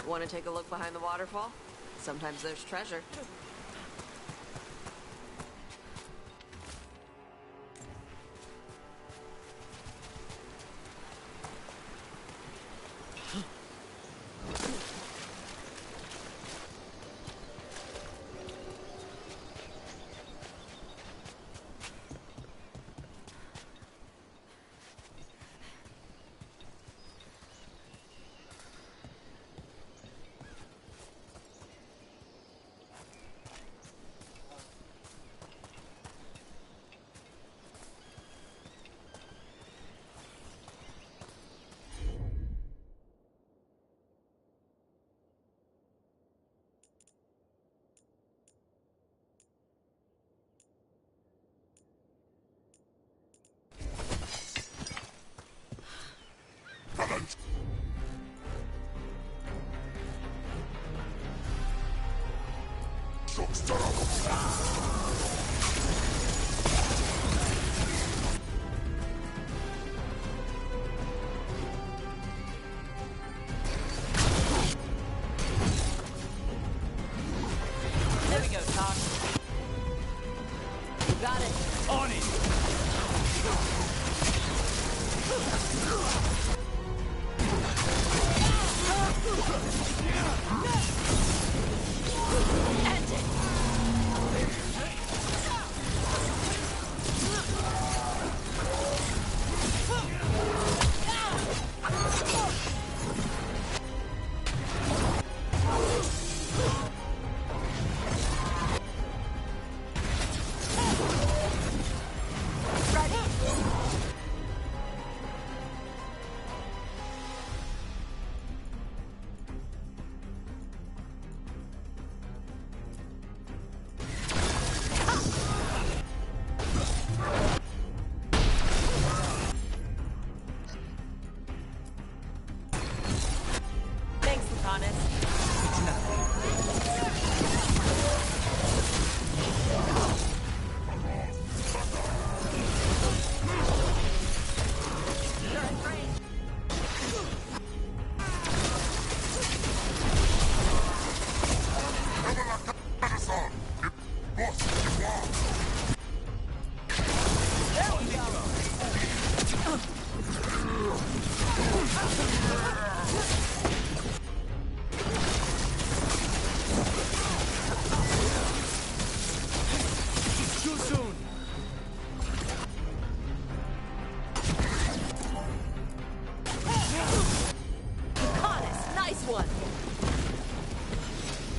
Want to take a look behind the waterfall? Sometimes there's treasure.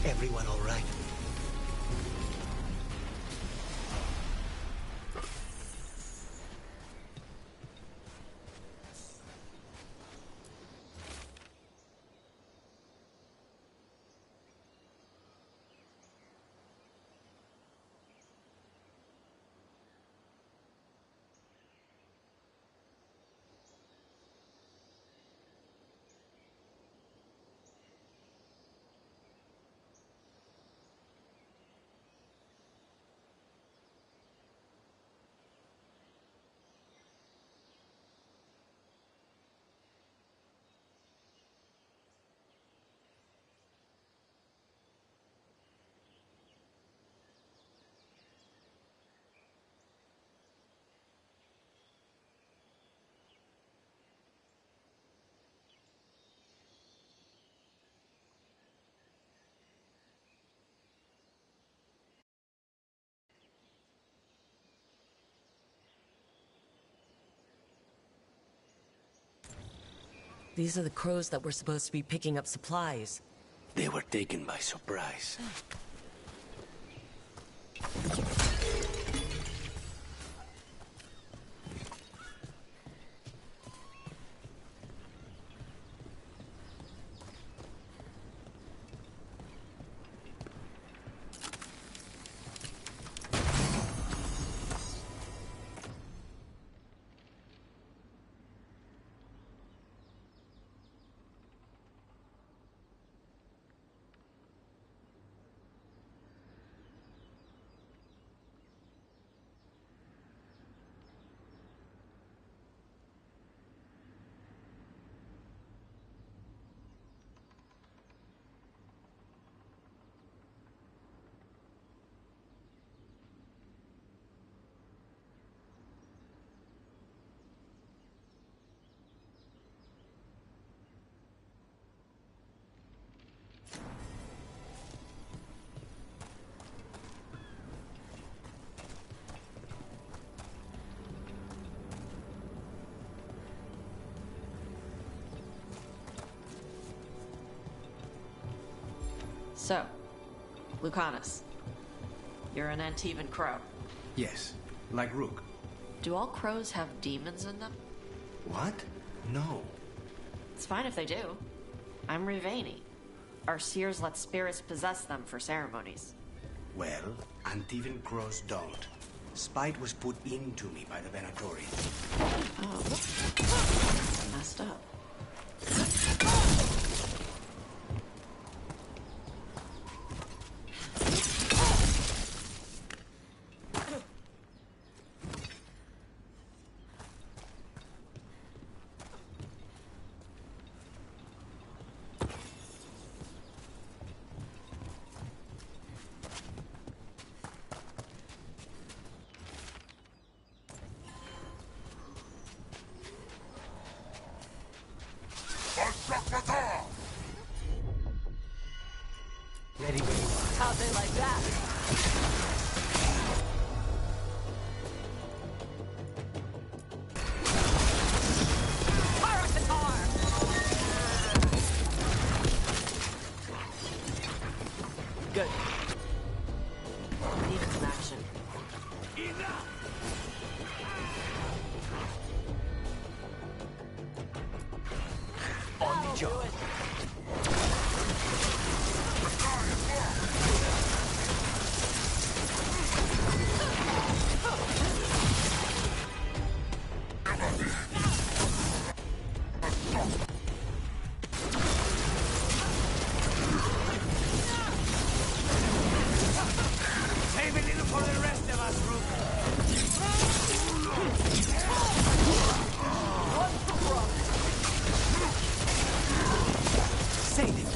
Everyone all right? These are the crows that were supposed to be picking up supplies. They were taken by surprise. So, Lucanus, you're an Antivan crow. Yes, like Rook. Do all crows have demons in them? What? No. It's fine if they do. I'm Rivani. Our seers let spirits possess them for ceremonies. Well, Antivan crows don't. Spite was put into me by the Venatori. Oh. Messed up. Ready when you are. How'd they like that? Good. Need some action. On the job. Save a little for the rest of us, Rook. Save it.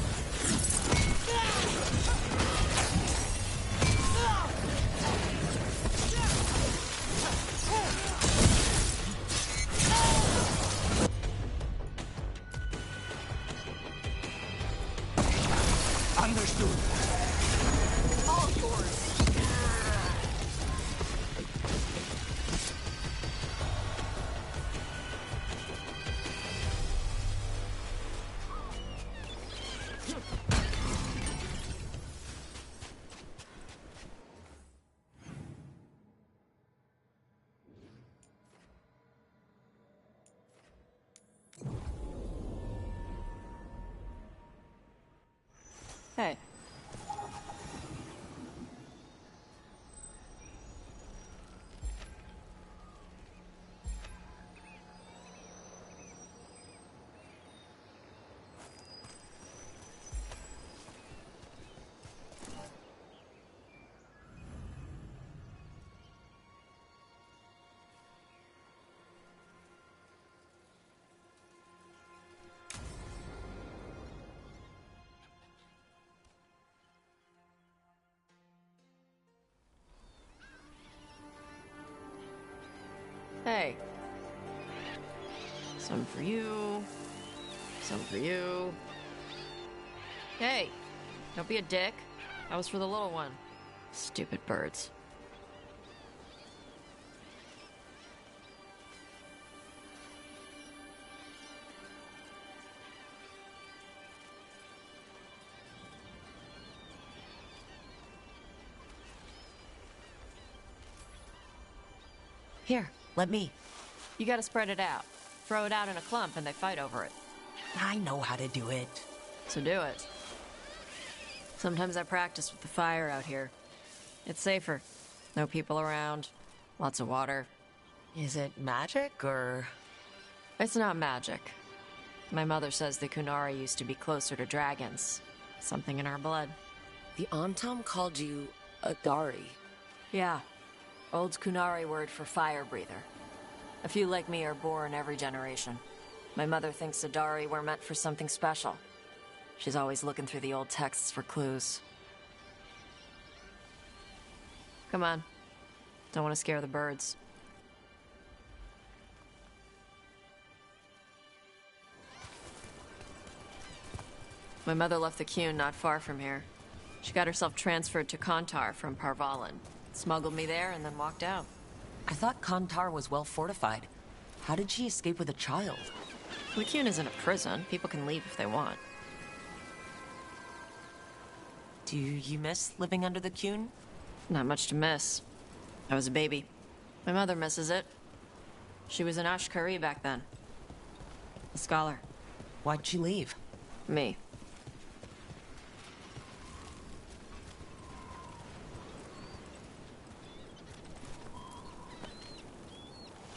Understood. All yours. Hey. Hey. Some for you. Some for you. Hey. Don't be a dick. That was for the little one. Stupid birds. Here, let me. You gotta spread it out. Throw it out in a clump and they fight over it. I know how to do it. So do it. Sometimes I practice with the fire out here. It's safer. No people around. Lots of water. Is it magic, or...? It's not magic. My mother says the Kunari used to be closer to dragons. Something in our blood. The Antam called you a Dari. Yeah. Old Kunari word for fire breather. A few like me are born every generation. My mother thinks the Dari were meant for something special. She's always looking through the old texts for clues. Come on. Don't want to scare the birds. My mother left the Qun not far from here. She got herself transferred to Kantar from Parvalan. Smuggled me there and then walked out. I thought Kantar was well fortified. How did she escape with a child? The Qun isn't a prison. People can leave if they want. Do you miss living under the Qun? Not much to miss. I was a baby. My mother misses it. She was an Ashkari back then. A scholar. Why'd she leave? Me.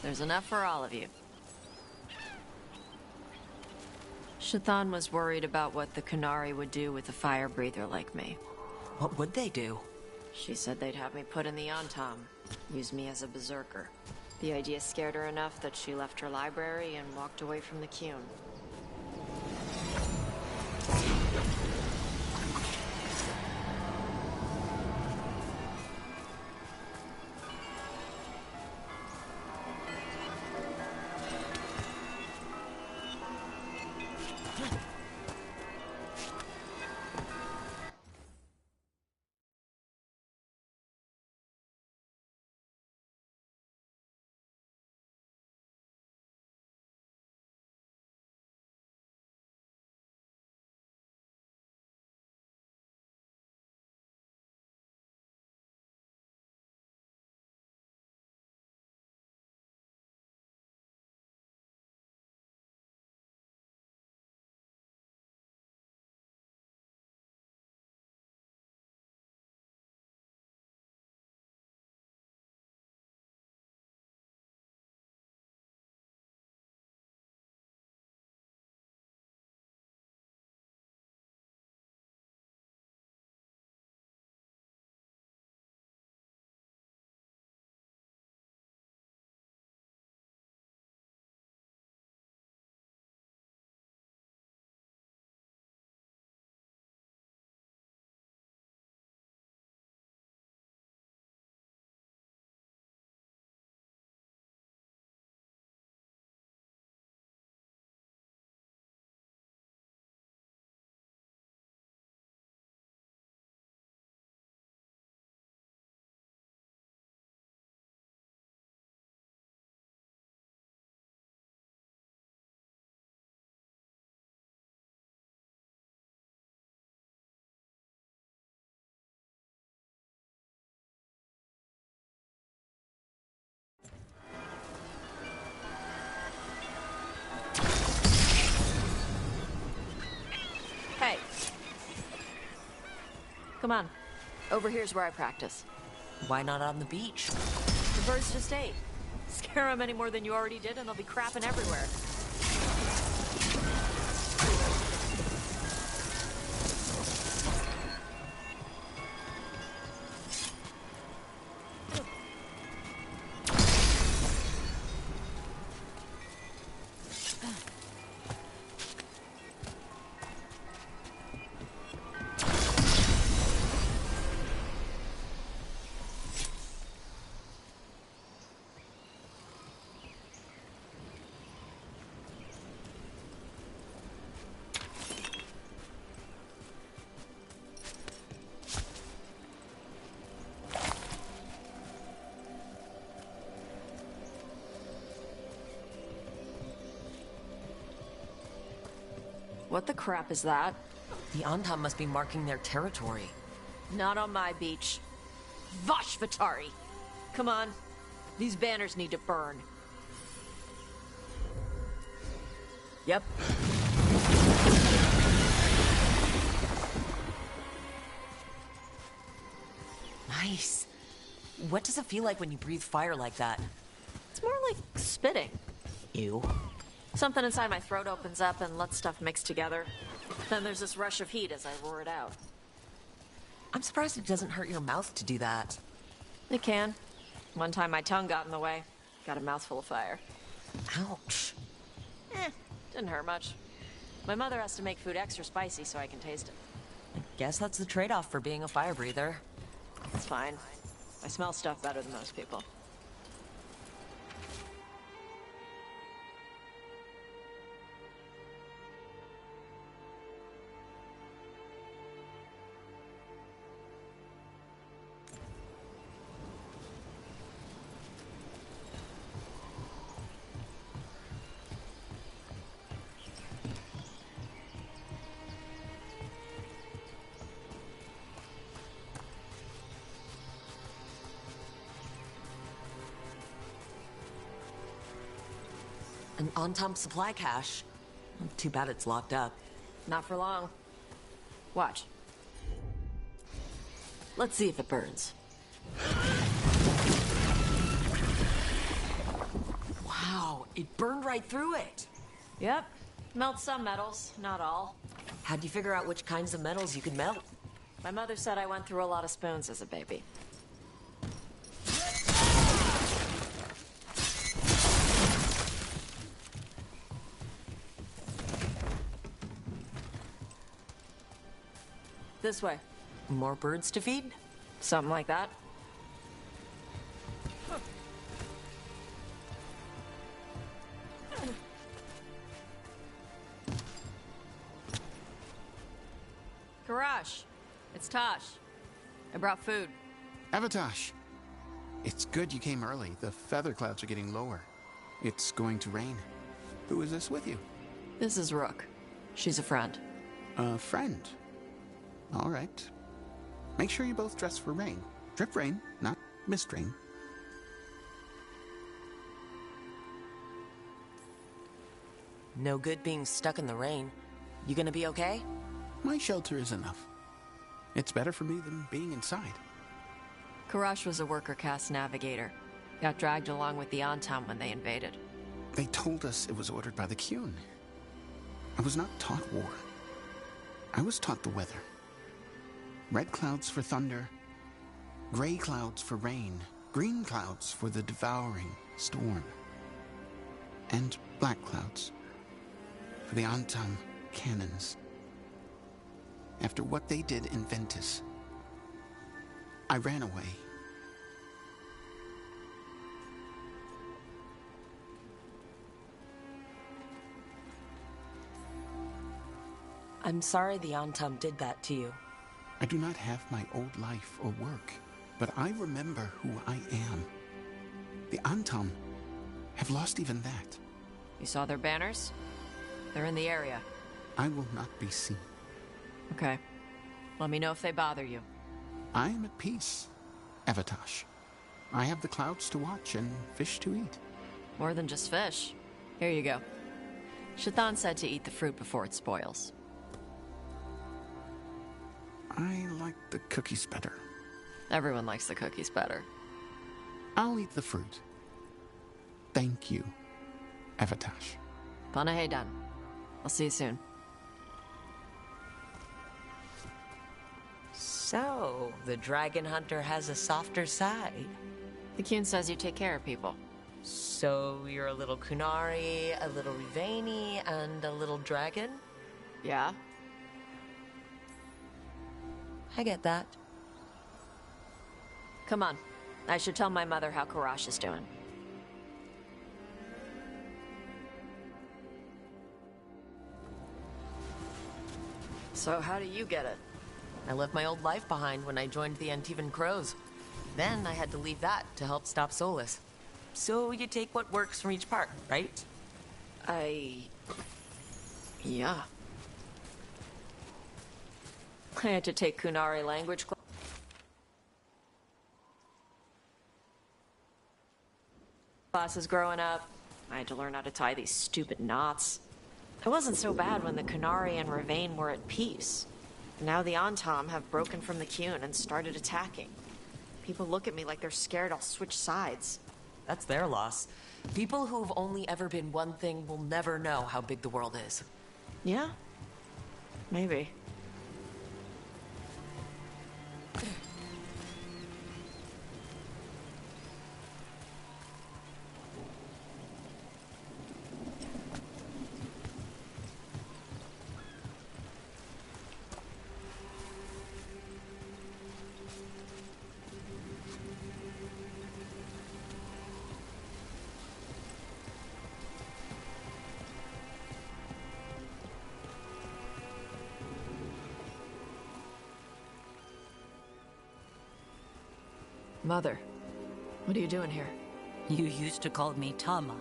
There's enough for all of you. Shathan was worried about what the Qunari would do with a fire breather like me. What would they do? She said they'd have me put in the Antam, use me as a berserker. The idea scared her enough that she left her library and walked away from the Qun. Hey. Come on. Over here's where I practice. Why not on the beach? The birds just ate. Scare them any more than you already did and they'll be crapping everywhere. What the crap is that? The Antam must be marking their territory. Not on my beach. Vashvatari! Come on. These banners need to burn. Yep. Nice. What does it feel like when you breathe fire like that? It's more like spitting. Ew. Something inside my throat opens up and lets stuff mix together. Then there's this rush of heat as I roar it out. I'm surprised it doesn't hurt your mouth to do that. It can. One time my tongue got in the way. Got a mouthful of fire. Ouch. Didn't hurt much. My mother has to make food extra spicy so I can taste it. I guess that's the trade-off for being a fire breather. It's fine. I smell stuff better than most people. An on-time supply cache. Too bad it's locked up. Not for long. Watch. Let's see if it burns. Wow, it burned right through it. Yep. Melts some metals, not all. How'd you figure out which kinds of metals you could melt? My mother said I went through a lot of spoons as a baby. This way. More birds to feed? Something like that. Karash, it's Tosh. I brought food. Avatosh, it's good you came early. The feather clouds are getting lower. It's going to rain. Who is this with you? This is Rook. She's a friend. A friend. All right. Make sure you both dress for rain. Drip rain, not mist rain. No good being stuck in the rain. You gonna be okay? My shelter is enough. It's better for me than being inside. Karash was a worker caste navigator. Got dragged along with the Antam when they invaded. They told us it was ordered by the Qun. I was not taught war. I was taught the weather. Red clouds for thunder, gray clouds for rain, green clouds for the devouring storm, and black clouds for the Antam cannons. After what they did in Ventus, I ran away. I'm sorry the Antam did that to you. I do not have my old life or work, but I remember who I am. The Antam have lost even that. You saw their banners? They're in the area. I will not be seen. Okay. Let me know if they bother you. I am at peace, Avatosh. I have the clouds to watch and fish to eat. More than just fish. Here you go. Shathan said to eat the fruit before it spoils. I like the cookies better. Everyone likes the cookies better. I'll eat the fruit. Thank you, Avatosh. Panahedan. I'll see you soon. So, the dragon hunter has a softer side. The Qun says you take care of people. So, you're a little Kunari, a little Rivani, and a little dragon? Yeah? I get that. Come on. I should tell my mother how Karash is doing. So how do you get it? I left my old life behind when I joined the Antivan Crows. Then I had to leave that to help stop Solus. So you take what works from each part, right? Yeah. I had to take Kunari language classes growing up. I had to learn how to tie these stupid knots. It wasn't so bad when the Kunari and Ravain were at peace. Now the Antam have broken from the Qun and started attacking. People look at me like they're scared I'll switch sides. That's their loss. People who've only ever been one thing will never know how big the world is. Yeah? Maybe. Mother, what are you doing here? You used to call me Tama.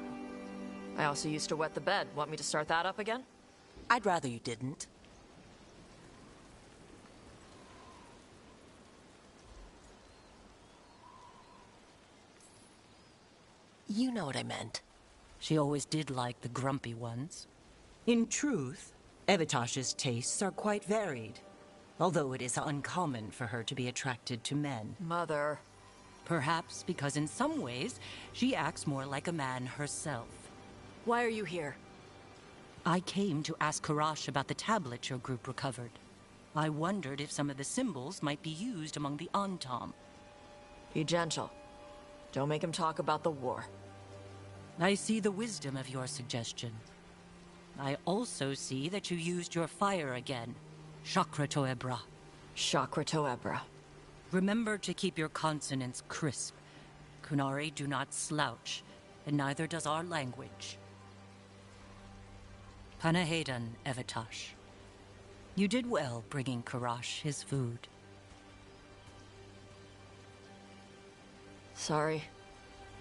I also used to wet the bed. Want me to start that up again? I'd rather you didn't. You know what I meant. She always did like the grumpy ones. In truth, Evitash's tastes are quite varied, although it is uncommon for her to be attracted to men. Mother. Perhaps because in some ways, she acts more like a man herself. Why are you here? I came to ask Karash about the tablet your group recovered. I wondered if some of the symbols might be used among the Antam. Be gentle. Don't make him talk about the war. I see the wisdom of your suggestion. I also see that you used your fire again. Chakra Toebra. Chakra Toebra. Remember to keep your consonants crisp. Kunari do not slouch, and neither does our language. Panahedan, Evitash. You did well bringing Karash his food. Sorry.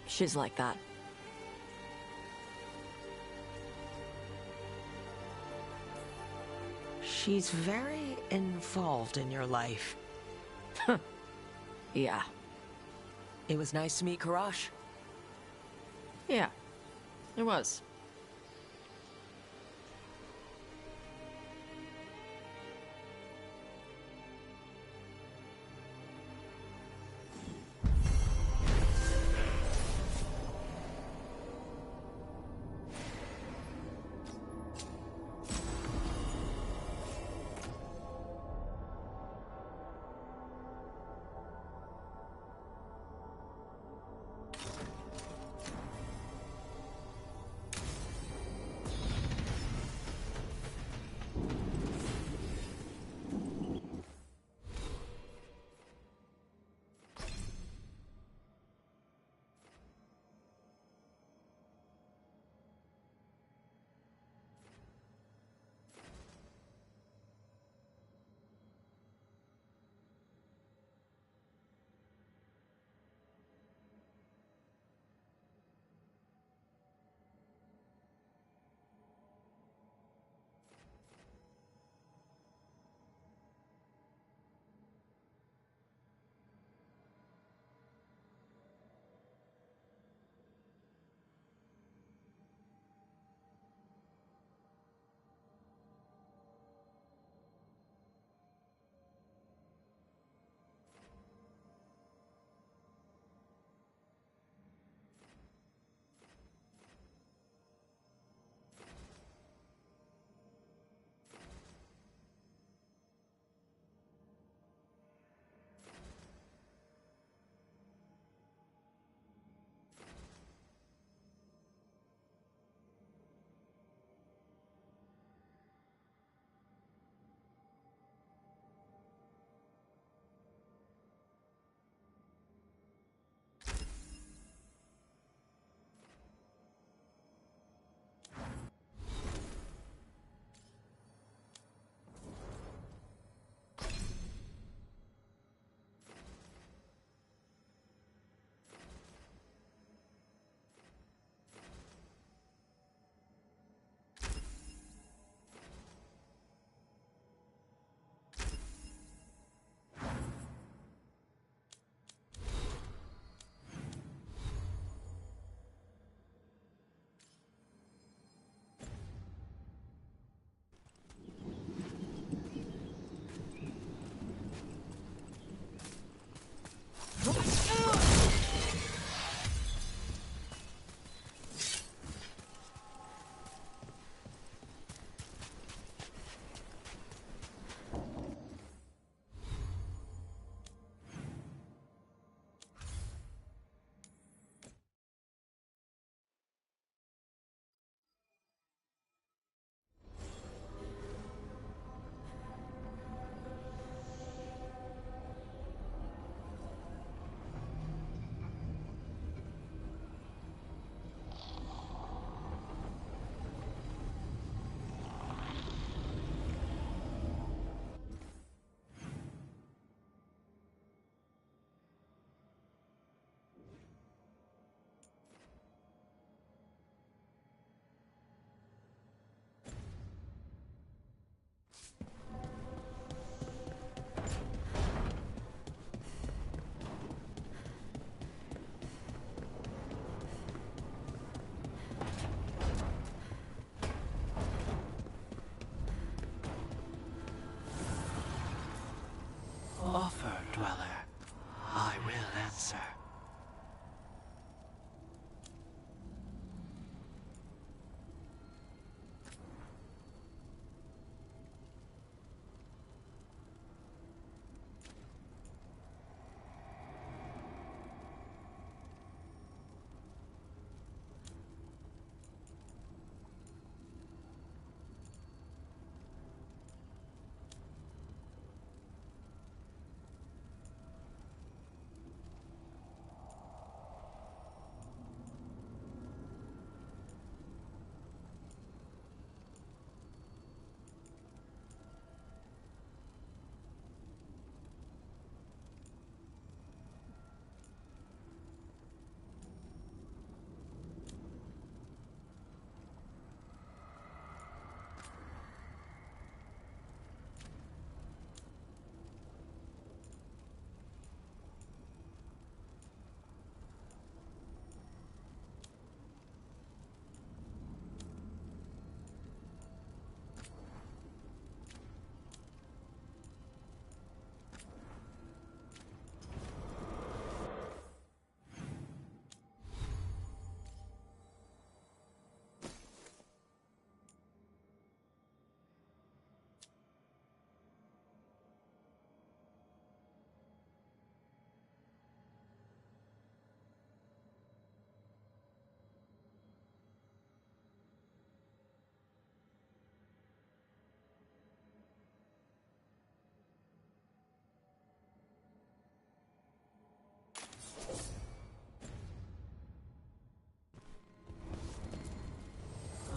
She's like that. She's very involved in your life. Yeah. It was nice to meet Karash. Yeah. It was.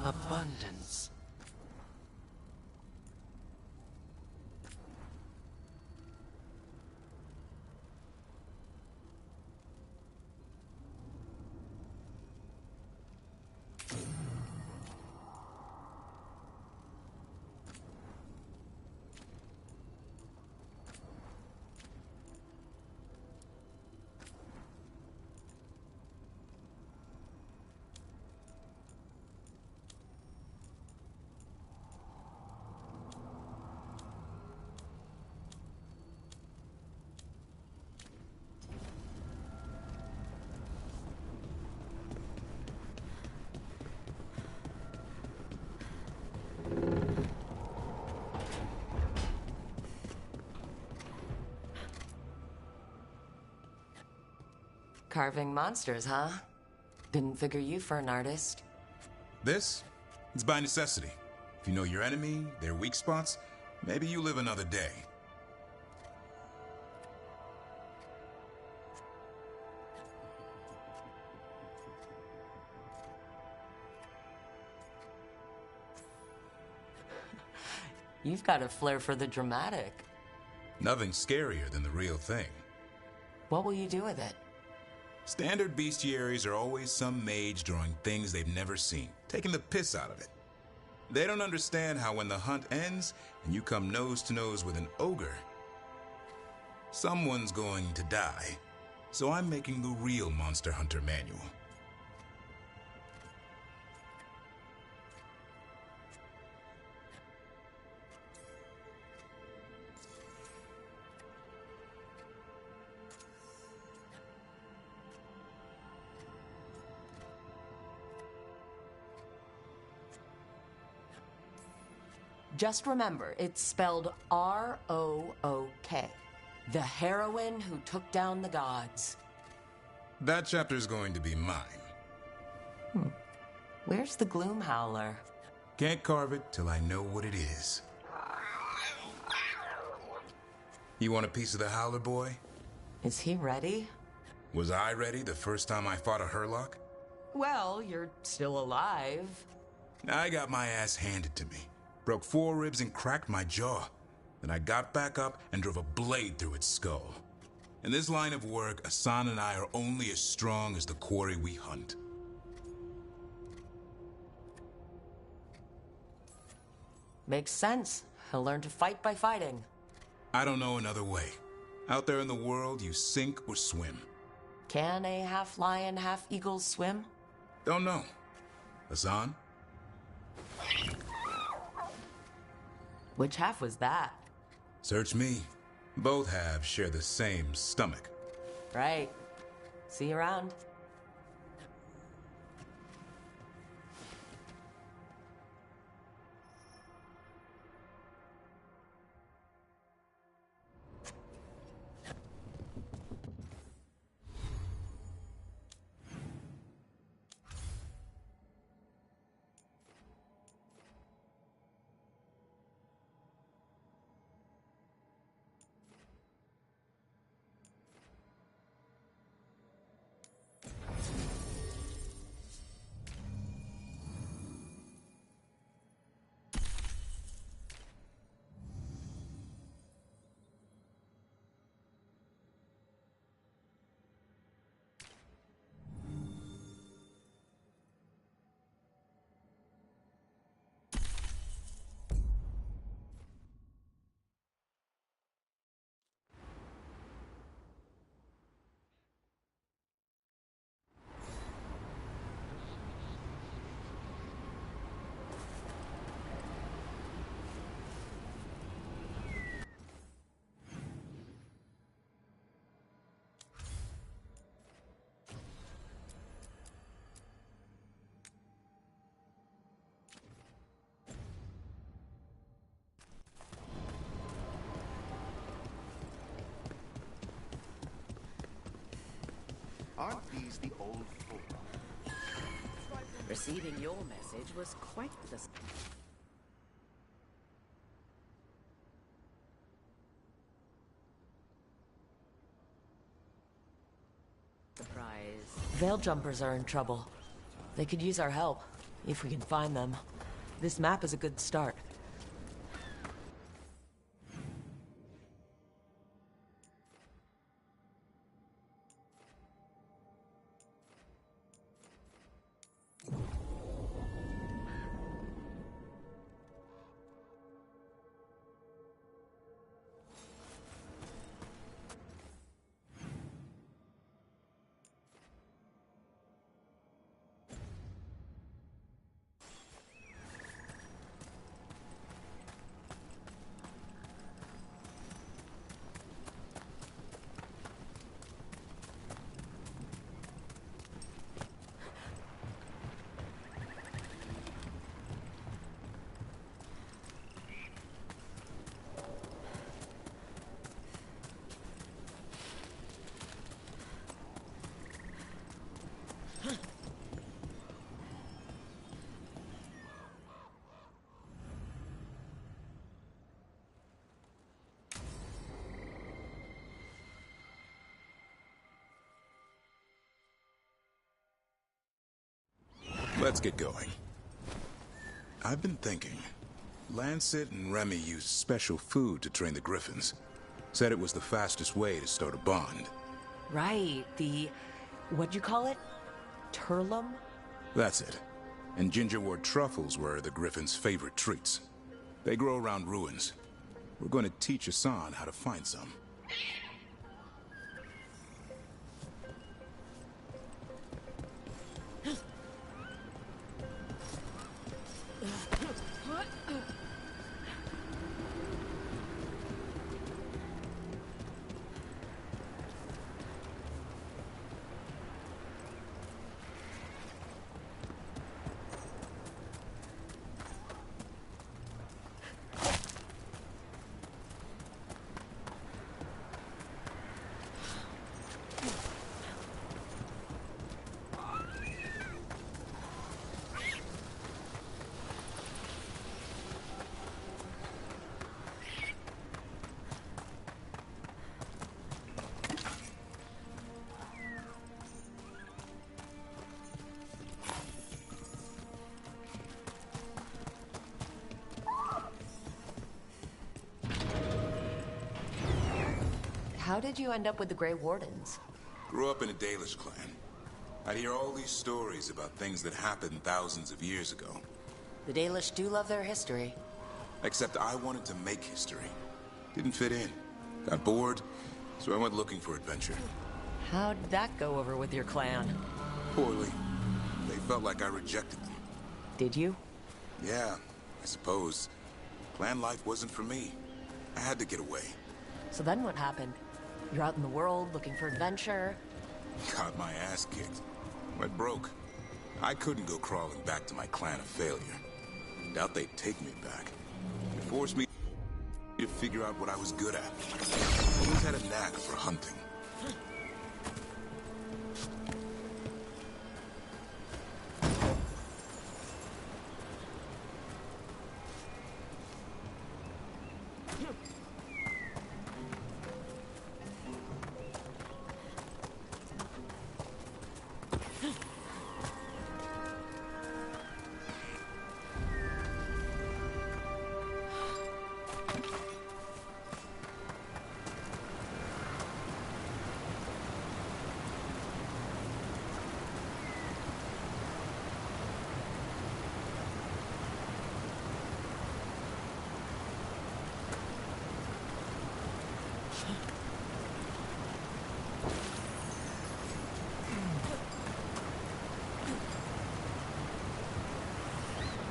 abundance. Carving monsters, huh? Didn't figure you for an artist. This? It's by necessity. If you know your enemy, their weak spots, maybe you live another day. You've got a flair for the dramatic. Nothing scarier than the real thing. What will you do with it? Standard bestiaries are always some mage drawing things they've never seen, taking the piss out of it. They don't understand how when the hunt ends and you come nose to nose with an ogre, someone's going to die. So I'm making the real Monster Hunter manual. Just remember, it's spelled R-O-O-K. The heroine who took down the gods. That chapter's going to be mine. Where's the Gloom Howler? Can't carve it till I know what it is. You want a piece of the Howler, boy? Is he ready? Was I ready the first time I fought a Hurlock? Well, you're still alive. I got my ass handed to me. Broke 4 ribs and cracked my jaw. Then I got back up and drove a blade through its skull. In this line of work, Asan and I are only as strong as the quarry we hunt. Makes sense. He'll learn to fight by fighting. I don't know another way. Out there in the world, you sink or swim. Can a half-lion, half-eagle swim? Don't know. Asan? Which half was that? Search me. Both halves share the same stomach. Right. See you around. Aren't these the old folk? Receiving your message was quite the surprise. Veil jumpers are in trouble. They could use our help. If we can find them. This map is a good start. Let's get going. I've been thinking. Lancet and Remy used special food to train the griffins. Said it was the fastest way to start a bond. Right, what'd you call it? Turlum? That's it. And gingerwort truffles were the griffins' favorite treats. They grow around ruins. We're going to teach Hassan how to find some. How did you end up with the Grey Wardens? Grew up in a Dalish clan. I'd hear all these stories about things that happened thousands of years ago. The Dalish do love their history. Except I wanted to make history. Didn't fit in. Got bored, so I went looking for adventure. How'd that go over with your clan? Poorly. They felt like I rejected them. Did you? Yeah, I suppose. Clan life wasn't for me. I had to get away. So then what happened? You're out in the world looking for adventure. Got my ass kicked. Went broke. I couldn't go crawling back to my clan of failure. Doubt they'd take me back. They forced me to figure out what I was good at. Always had a knack for hunting.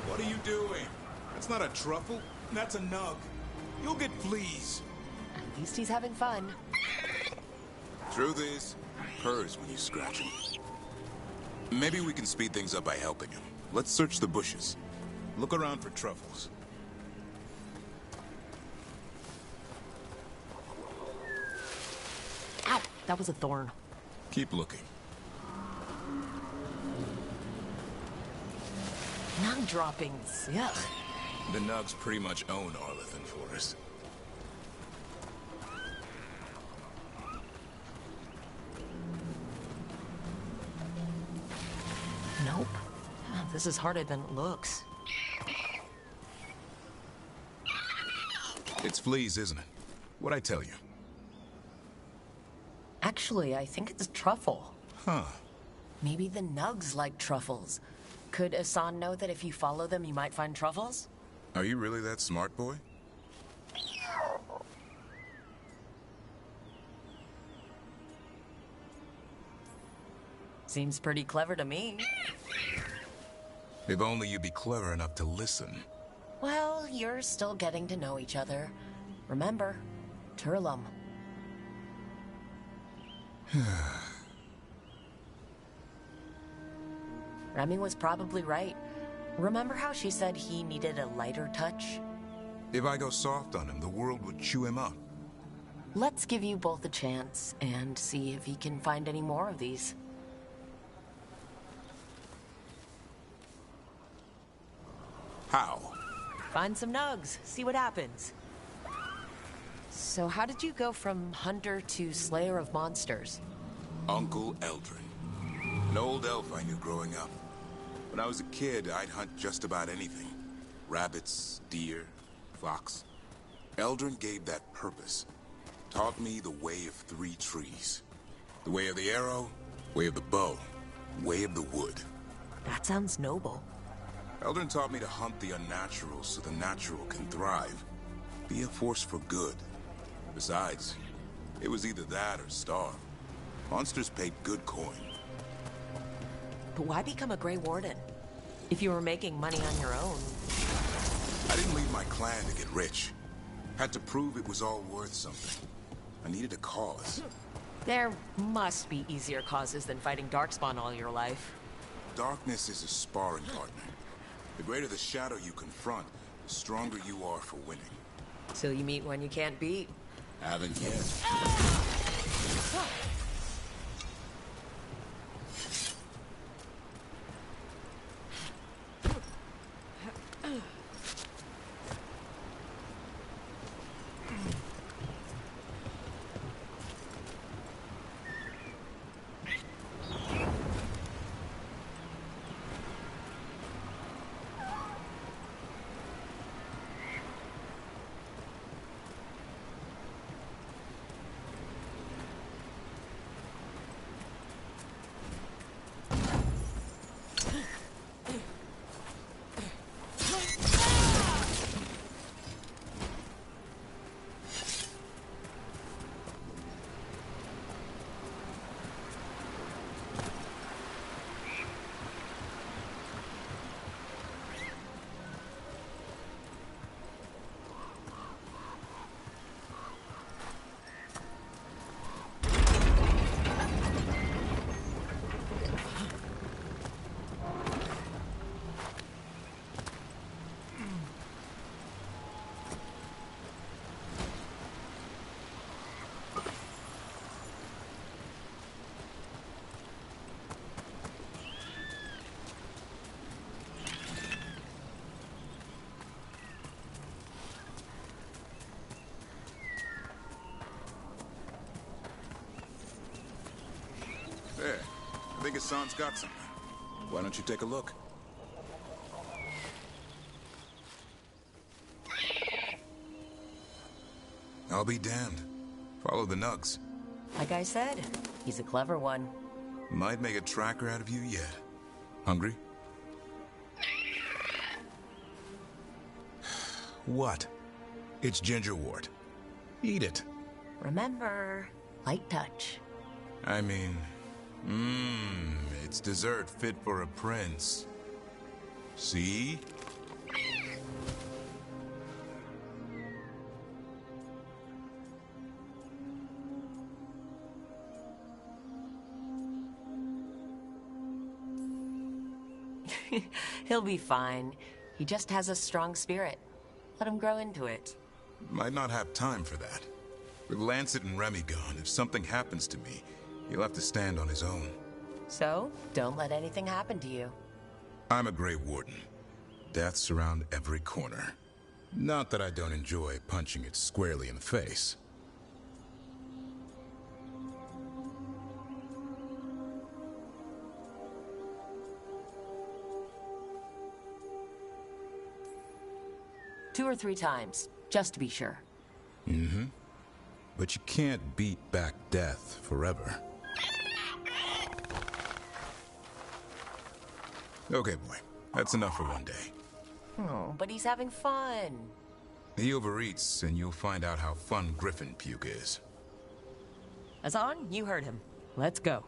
What are you doing? That's not a truffle. That's a nug. You'll get fleas. At least he's having fun. Truth is, purrs when you scratch him. Maybe we can speed things up by helping him. Let's search the bushes. Look around for truffles. Ow! That was a thorn. Keep looking. Nug droppings. Yuck. The nugs pretty much own Arlethan Forest. Nope. this is harder than it looks. It's fleas, isn't it? What'd I tell you? Actually, I think it's truffle. Huh. Maybe the nugs like truffles. Could Asan know that if you follow them, you might find truffles? Are you really that smart, boy? Seems pretty clever to me. If only you'd be clever enough to listen. Well, you're still getting to know each other. Remember, Turlum. Remy was probably right. Remember how she said he needed a lighter touch? If I go soft on him, the world would chew him up. Let's give you both a chance and see if he can find any more of these. How? Find some nugs, see what happens. So how did you go from hunter to slayer of monsters? Uncle Eldrin. An old elf I knew growing up. When I was a kid, I'd hunt just about anything. Rabbits, deer, fox. Eldrin gave that purpose. Taught me the way of 3 trees. The way of the arrow, way of the bow, way of the wood. That sounds noble. Eldrin taught me to hunt the unnatural so the natural can thrive. Be a force for good. Besides, it was either that or starve. Monsters paid good coin. But why become a Grey Warden? If you were making money on your own. I didn't leave my clan to get rich. Had to prove it was all worth something. I needed a cause. There must be easier causes than fighting Darkspawn all your life. Darkness is a sparring partner. The greater the shadow you confront, the stronger you are for winning. So you meet one you can't beat. Haven't yet. There. I think Hassan's got something. Why don't you take a look? I'll be damned. Follow the nugs. Like I said, he's a clever one. Might make a tracker out of you yet. Hungry? What? It's gingerwort. Eat it. Remember, light touch. I mean, it's dessert fit for a prince. See? He'll be fine. He just has a strong spirit. Let him grow into it. Might not have time for that. With Lancet and Remy gone, if something happens to me, he'll have to stand on his own. So, don't let anything happen to you. I'm a Grey Warden. Death's around every corner. Not that I don't enjoy punching it squarely in the face. 2 or 3 times, just to be sure. Mm-hmm. But you can't beat back death forever. Okay, boy. That's enough for one day. Oh, but he's having fun. He overeats, and you'll find out how fun griffin puke is. Azan, you heard him. Let's go.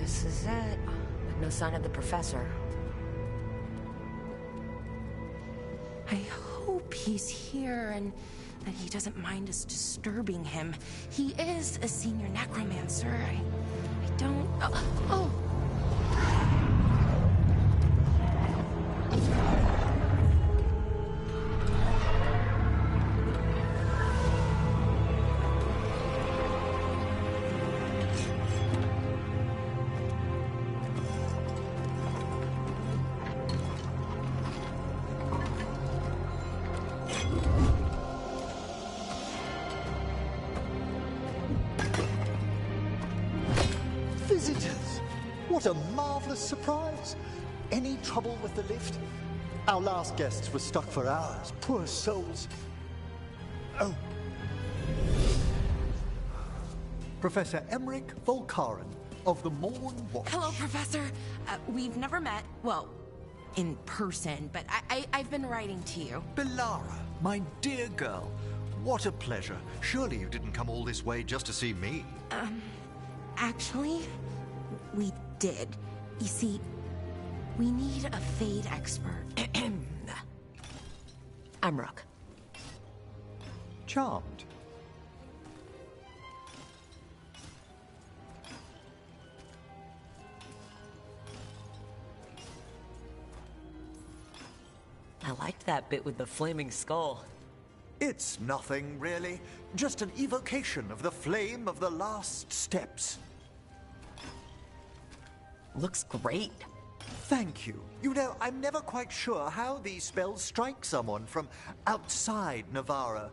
This is it. But no sign of the professor. I hope he's here and that he doesn't mind us disturbing him. He is a senior necromancer. I don't... Oh! Visitors! What a marvelous surprise! Any trouble with the lift? Our last guests were stuck for hours. Poor souls. Oh. Professor Emmerich Volkaren of the Morn Watch. Hello, Professor. We've never met, well, in person, but I've been writing to you. Belara, my dear girl. What a pleasure. Surely you didn't come all this way just to see me. Actually, we did. You see, we need a Fade expert. I'm Rook. Charmed. I liked that bit with the flaming skull. It's nothing, really. Just an evocation of the flame of the last steps. Looks great. Thank you. You know, I'm never quite sure how these spells strike someone from outside Navarra.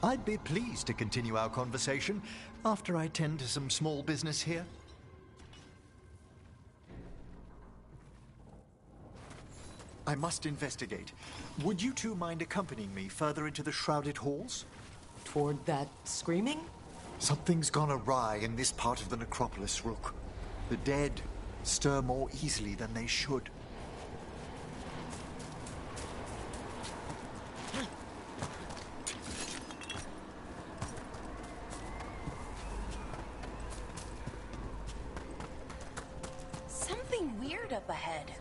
I'd be pleased to continue our conversation after I tend to some small business here. I must investigate. Would you two mind accompanying me further into the shrouded halls? Toward that screaming? Something's gone awry in this part of the necropolis, Rook. The dead stir more easily than they should. Something weird up ahead.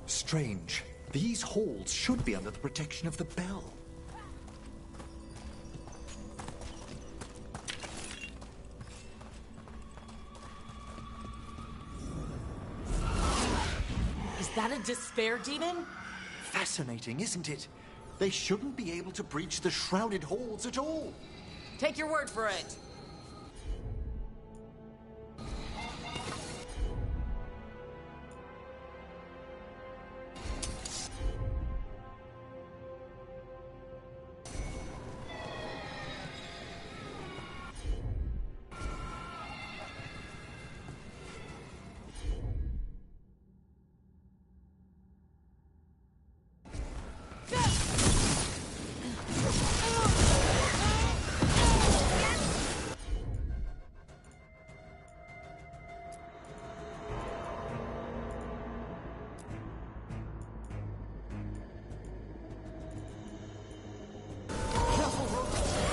Strange. These halls should be under the protection of the bell. Is that a despair demon? Fascinating, isn't it? They shouldn't be able to breach the shrouded halls at all. Take your word for it.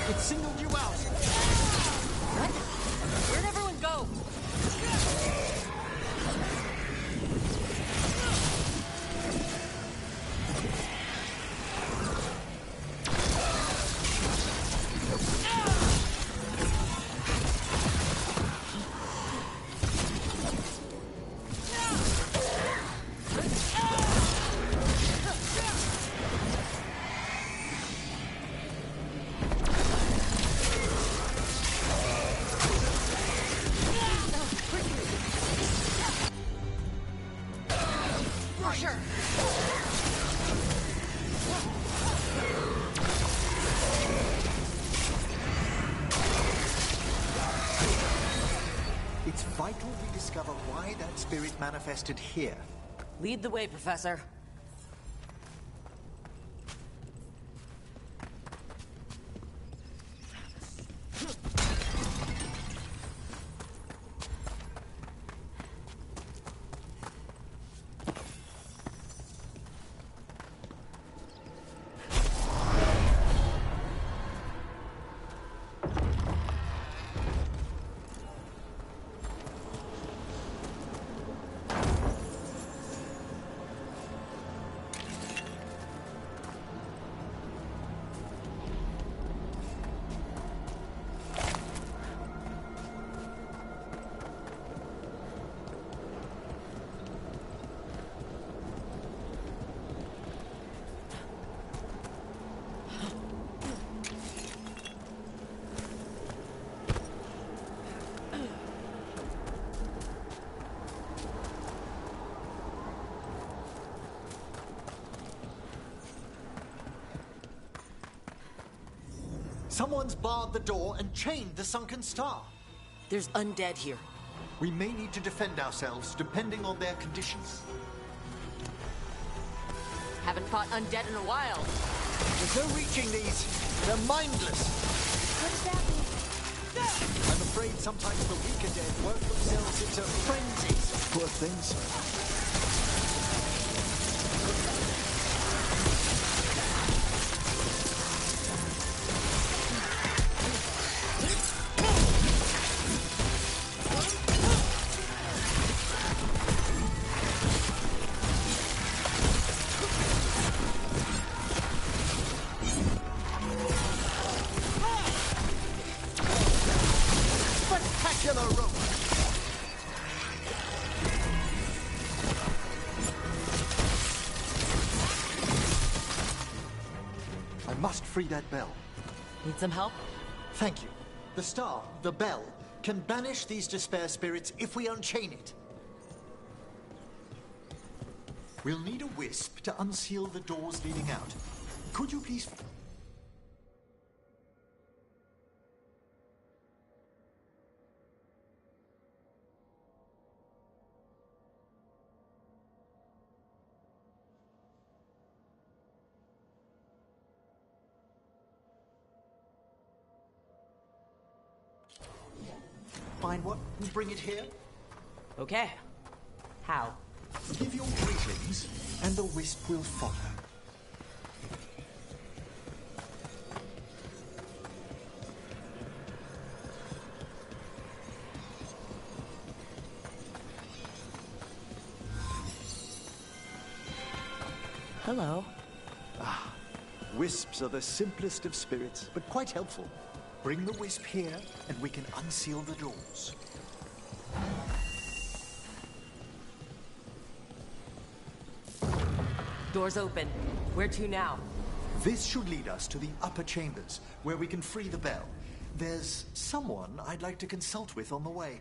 It singled you out! What? Where'd everyone go? It's vital we discover why that spirit manifested here. Lead the way, Professor. Someone's barred the door and chained the sunken star. There's undead here. We may need to defend ourselves depending on their conditions. Haven't fought undead in a while. There's no reaching these. They're mindless. What does that mean? I'm afraid sometimes the weaker dead work themselves into frenzies. Poor things. Spectacular rope! I must free that bell. Need some help? Thank you. The star, the bell, can banish these despair spirits if we unchain it. We'll need a wisp to unseal the doors leading out. Could you please... find one and bring it here? Okay. How? Give your greetings, and the wisp will follow. Hello. Wisps are the simplest of spirits, but quite helpful. Bring the wisp here, and we can unseal the doors. Doors open. Where to now? This should lead us to the upper chambers, where we can free the bell. There's someone I'd like to consult with on the way.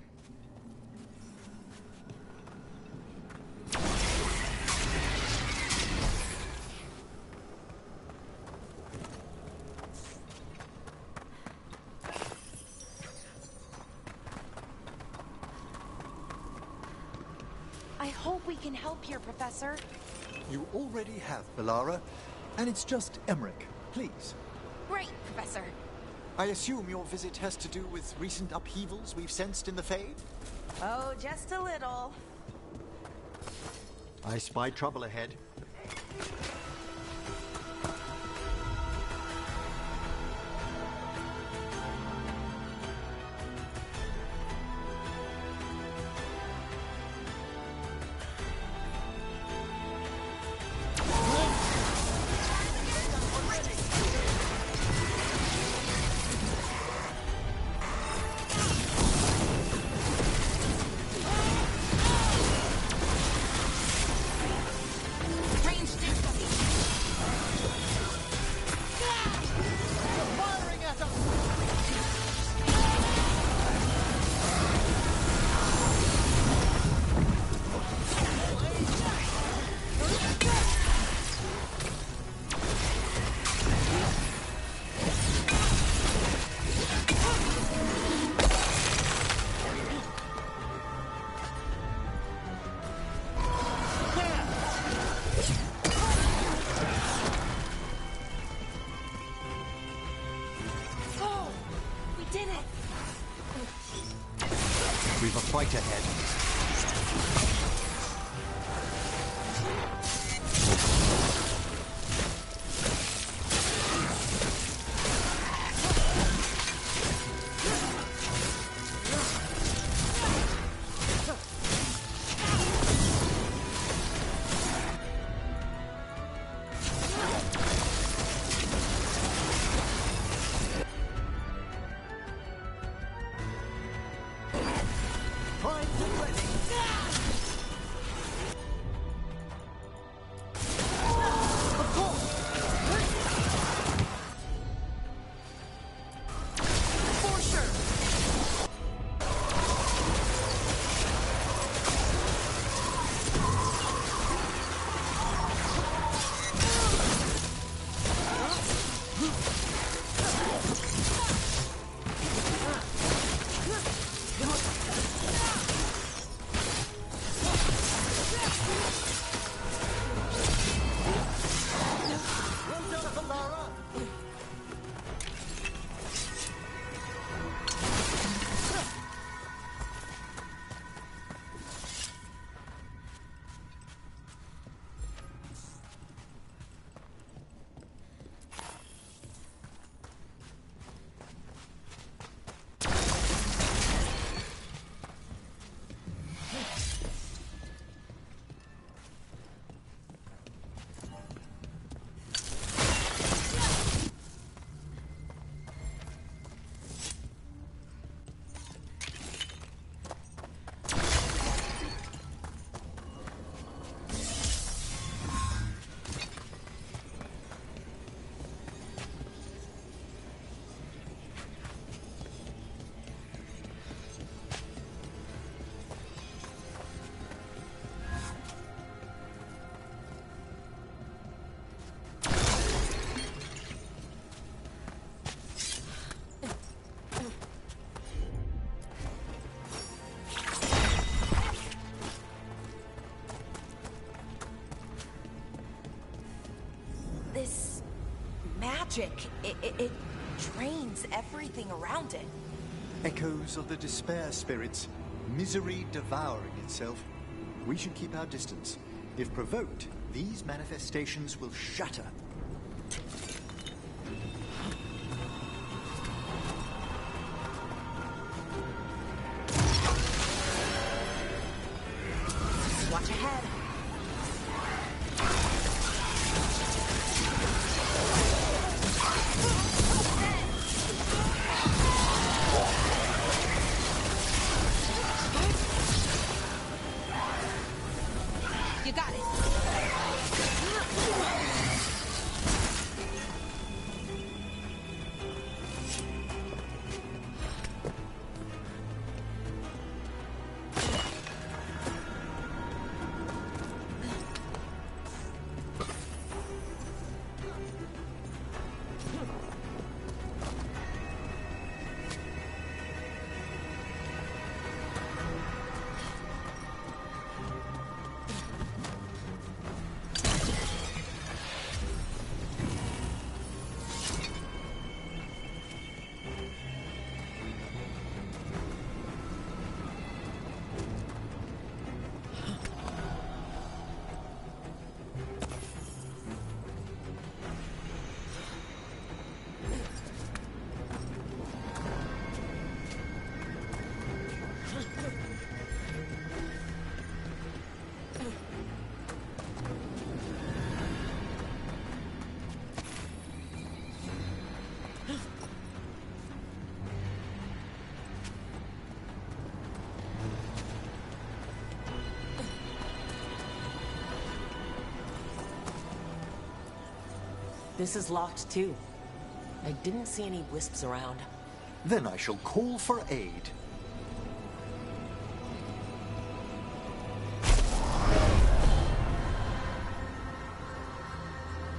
I hope we can help here, Professor. You already have, Belara, and it's just Emmerich. Please. Great, Professor. I assume your visit has to do with recent upheavals we've sensed in the Fade? Oh, just a little. I spy trouble ahead. We've a fight ahead. Magic. It drains everything around it. Echoes of the despair spirits, misery devouring itself. We should keep our distance. If provoked, these manifestations will shatter. Watch ahead. You got it. This is locked too. I didn't see any wisps around. Then I shall call for aid.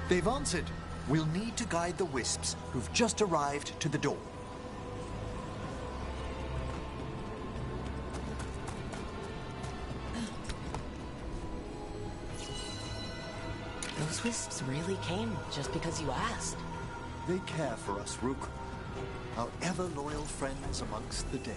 They've answered. We'll need to guide the wisps who've just arrived to the door. Those wisps really came just because you asked. They care for us, Rook. Our ever-loyal friends amongst the dead.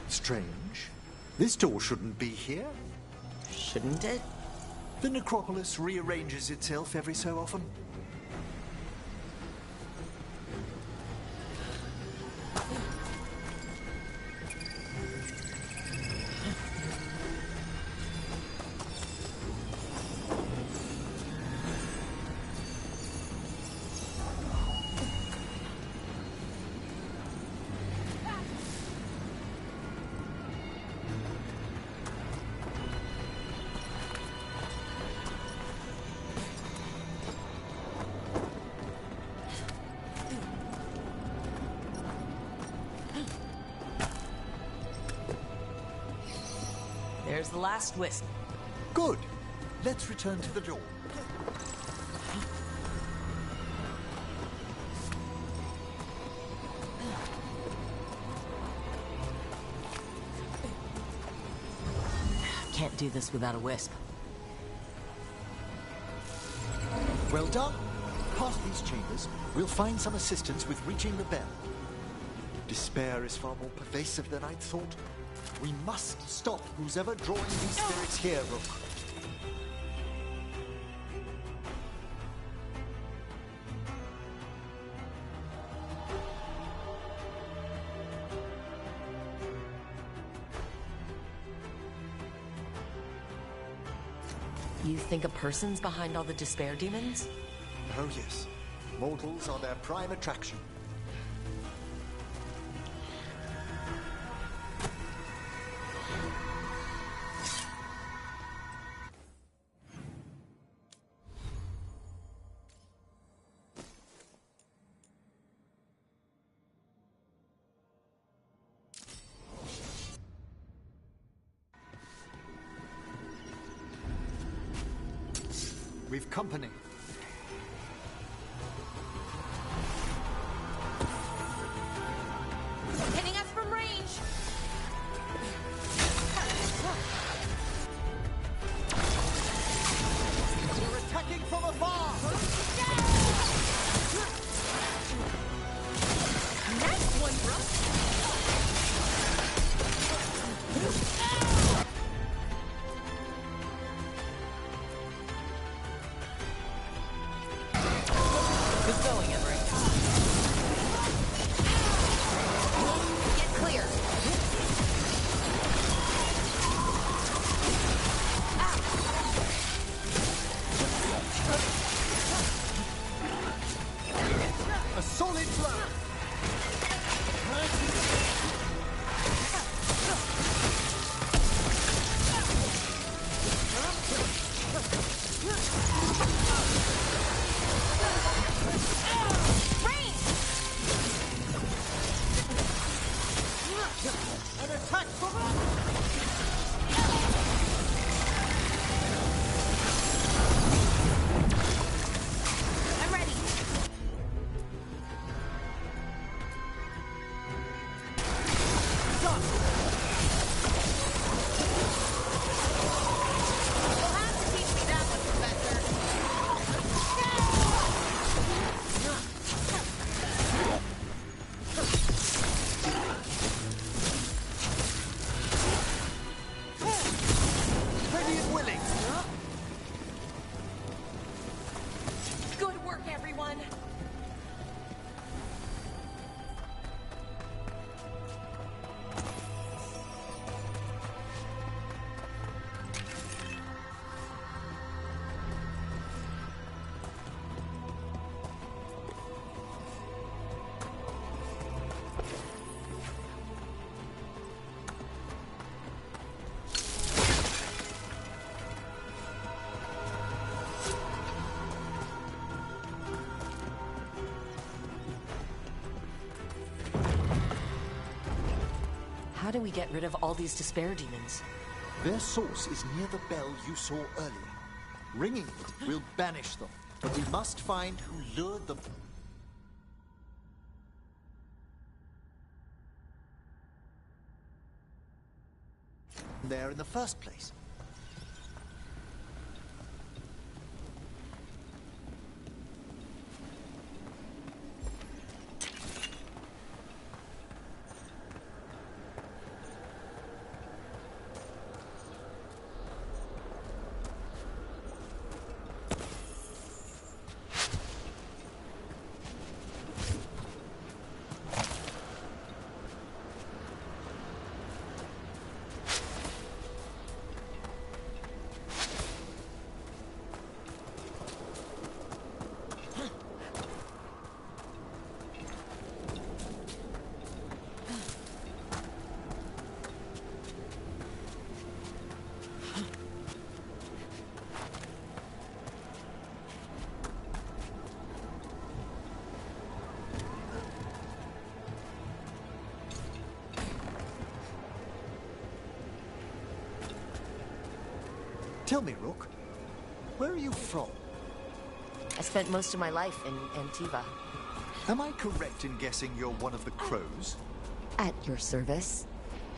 Strange. This door shouldn't be here. Shouldn't it? The necropolis rearranges itself every so often. There's the last wisp. Good. Let's return to the door. Can't do this without a wisp. Well done. Past these chambers, we'll find some assistance with reaching the bell. Despair is far more pervasive than I'd thought. We must stop who's ever drawing these spirits here, Rook. You think a person's behind all the despair demons? Oh yes. Mortals are their prime attraction. We've company. Hitting us from range. We're attacking from afar! Nice one, bro. Good going, Emery. Get clear. A solid blow! An attack from... I'm ready. You'll have to teach me that one, Professor. Ready and willing! Good work, everyone. How do we get rid of all these despair demons? Their source is near the bell you saw earlier. Ringing it will banish them, but we must find who lured them there in the first place. Tell me, Rook, where are you from? I spent most of my life in Antiva. Am I correct in guessing you're one of the crows? At your service.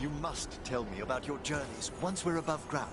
You must tell me about your journeys once we're above ground.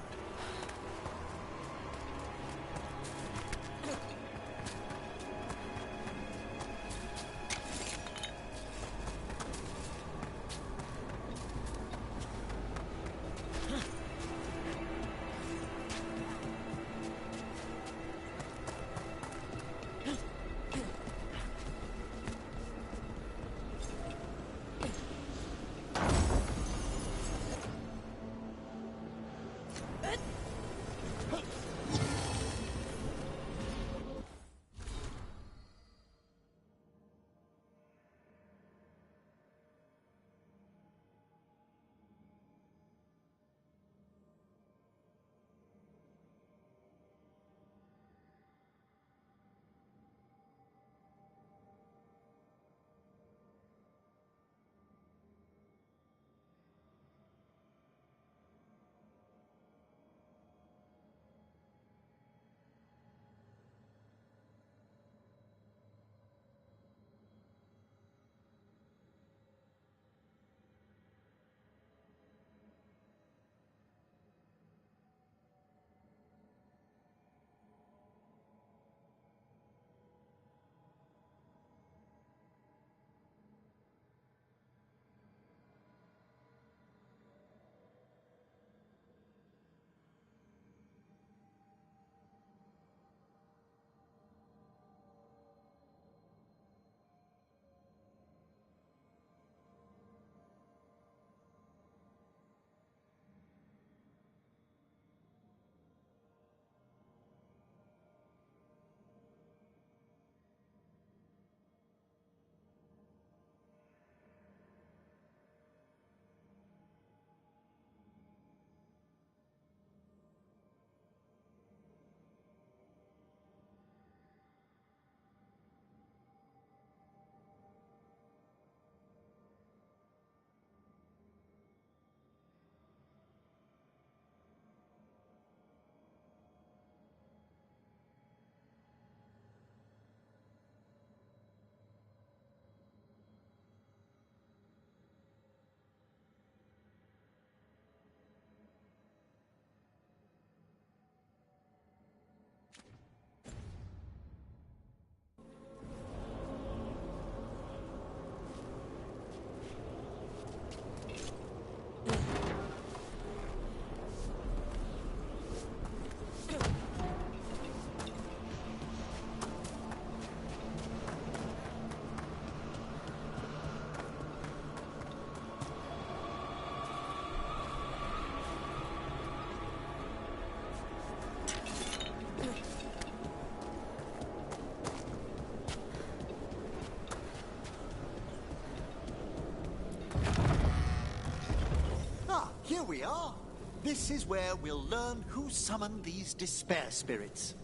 here we are. This is where we'll learn who summoned these despair spirits.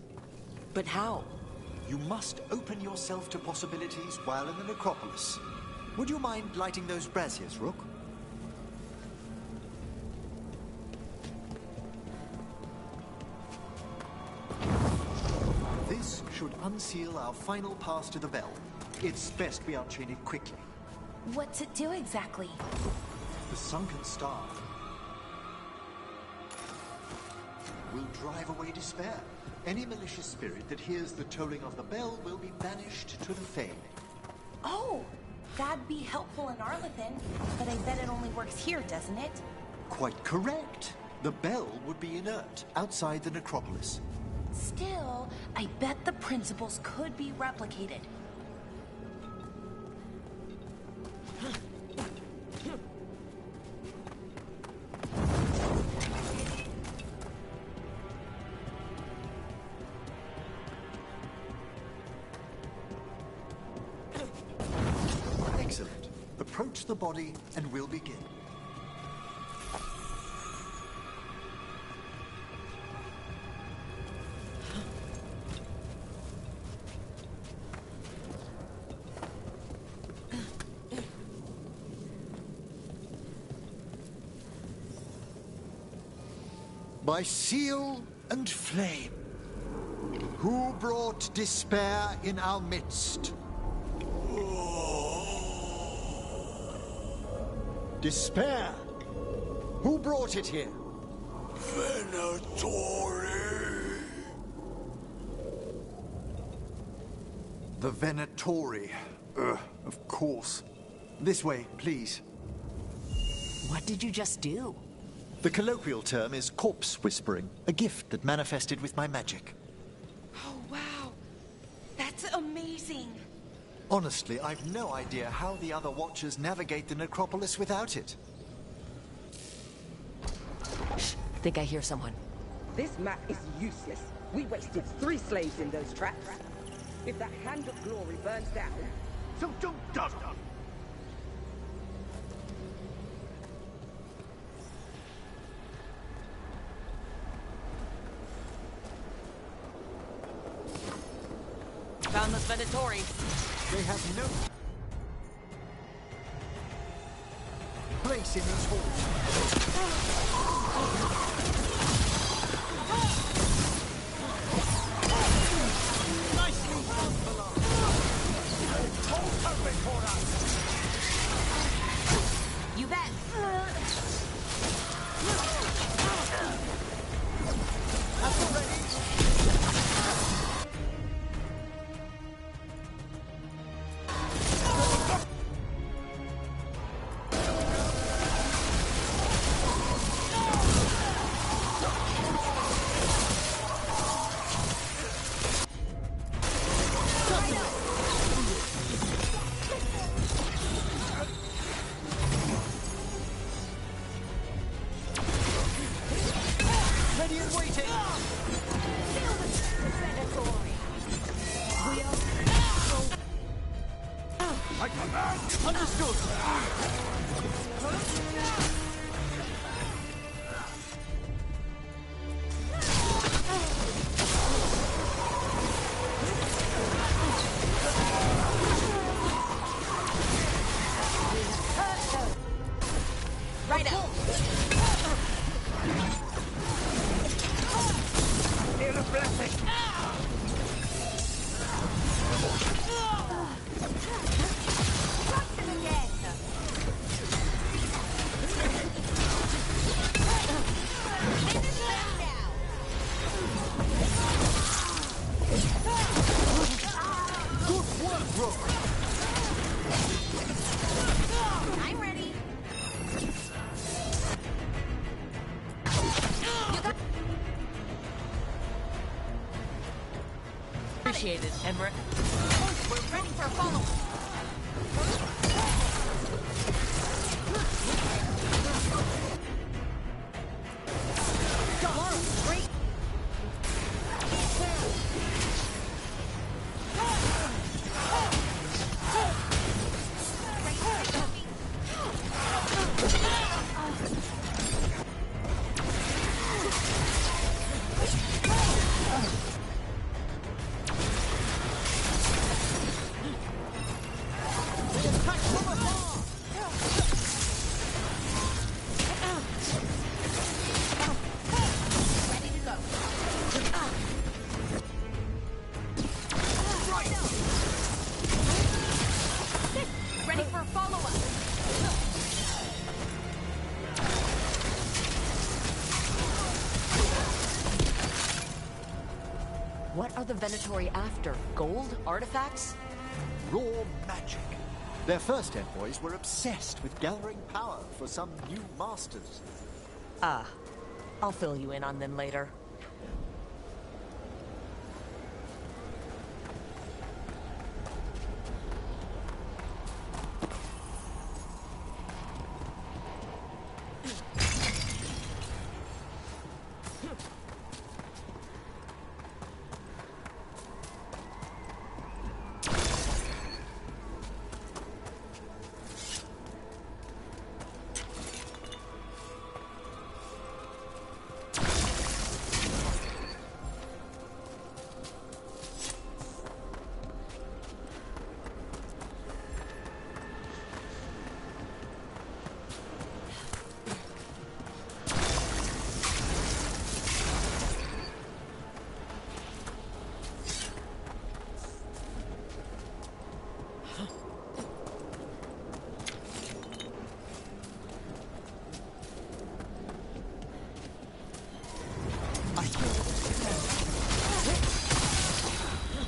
But how? You must open yourself to possibilities while in the necropolis. Would you mind lighting those braziers, Rook? This should unseal our final pass to the bell. It's best we unchain it quickly. What's it do exactly? The sunken star will drive away despair. Any malicious spirit that hears the tolling of the bell will be banished to the Fane. Oh, that'd be helpful in Arlethan, but I bet it only works here, doesn't it? Quite correct. The bell would be inert outside the necropolis. Still, I bet the principles could be replicated. Excellent. Approach the body and we'll begin. By seal and flame, who brought despair in our midst? Despair? Who brought it here? Venatori. The Venatori. Of course. This way, please. What did you just do? The colloquial term is corpse whispering, a gift that manifested with my magic. Oh, wow. That's amazing. Honestly, I've no idea how the other Watchers navigate the necropolis without it. Think I hear someone. This map is useless. We wasted 3 slaves in those traps. If that Hand of Glory burns down, so don't dust us. Found the Venatori. They have no place in these halls. You bet. Ready and waiting! I command! Understood! Right out. Feel a blessing. Good work, Rook! I'm ready. Appreciated, and we're Ready for a follow. Great. Ready for a follow-up. What are the Venatori after? Gold? Artifacts? Raw magic. Their first envoys were obsessed with gathering power for some new masters. Ah, I'll fill you in on them later.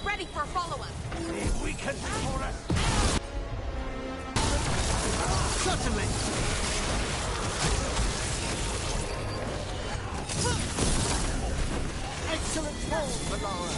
Ready for a follow-up. If we can for it. Certainly. Excellent roll, Valara.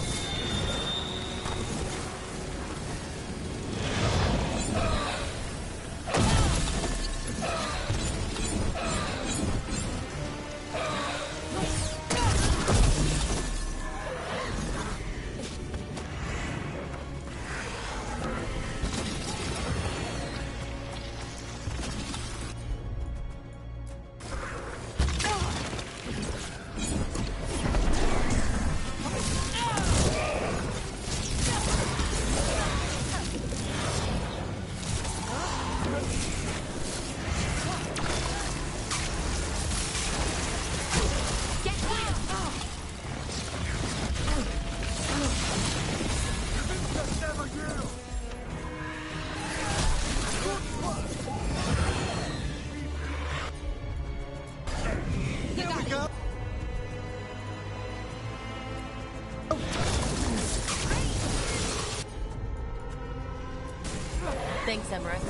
Thanks, Emmerich.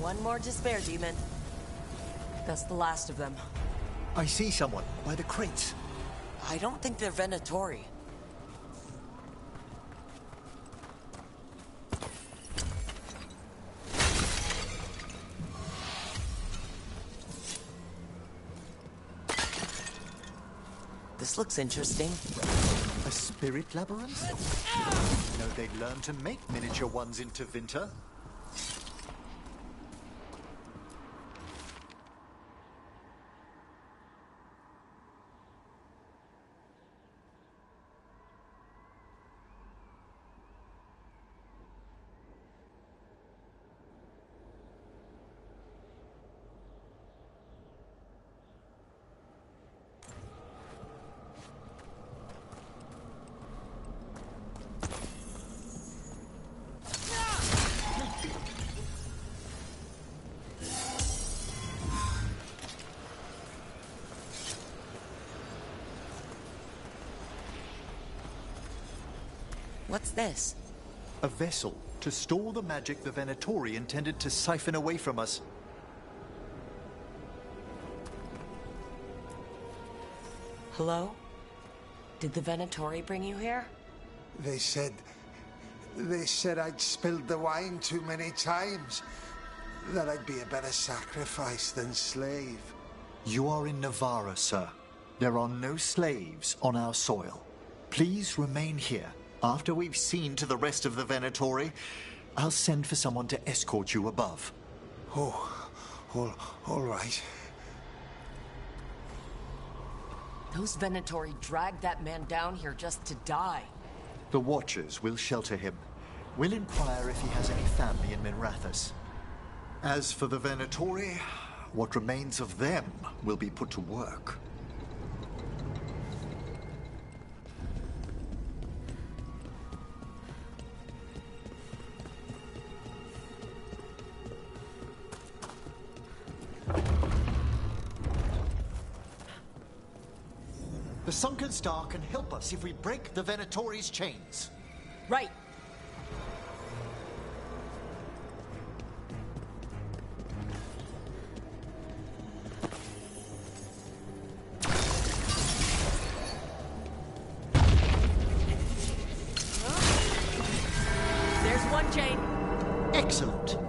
One more despair demon. That's the last of them. I see someone by the crates. I don't think they're Venatori. This looks interesting. A spirit labyrinth? No, they'd learn to make miniature ones into Winter. What's this? A vessel to store the magic the Venatori intended to siphon away from us. Hello? Did the Venatori bring you here? They said I'd spilled the wine too many times. That I'd be a better sacrifice than slave. You are in Navarra, sir. There are no slaves on our soil. Please remain here. After we've seen to the rest of the Venatori, I'll send for someone to escort you above. Oh, all right. Those Venatori dragged that man down here just to die. The Watchers will shelter him. We'll inquire if he has any family in Minrathous. As for the Venatori, what remains of them will be put to work. The sunken star can help us if we break the Venatori's chains. Right. There's one chain. Excellent.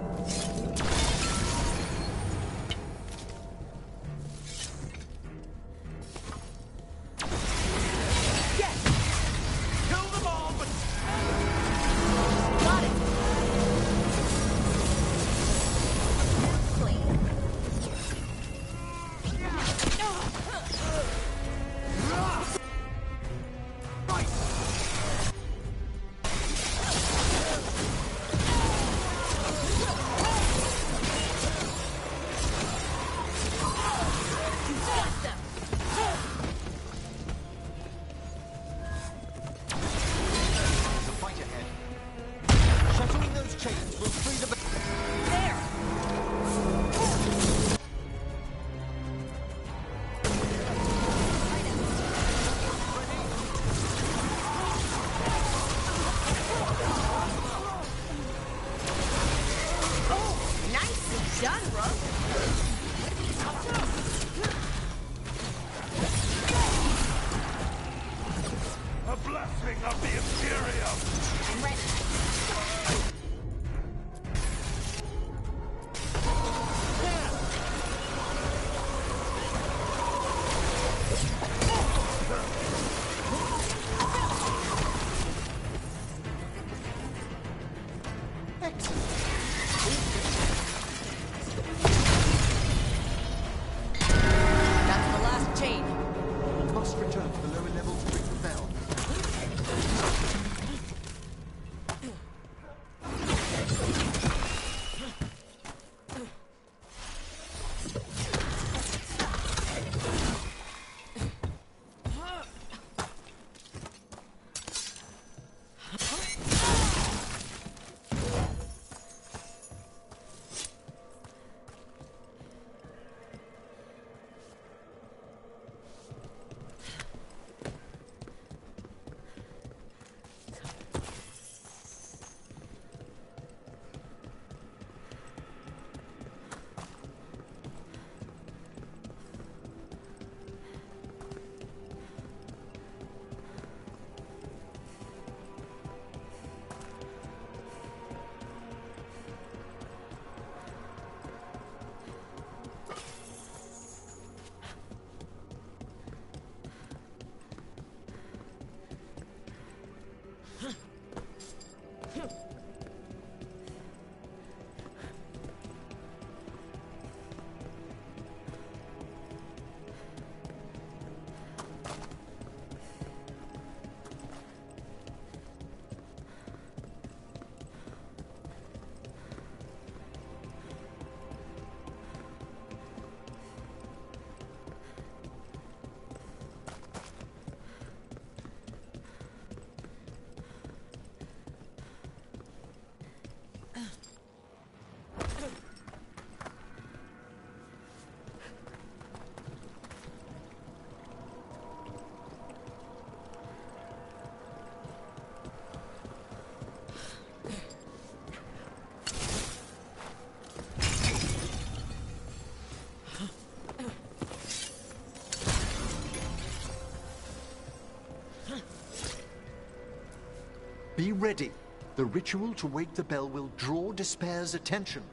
Be ready. The ritual to wake the bell will draw Despair's attention.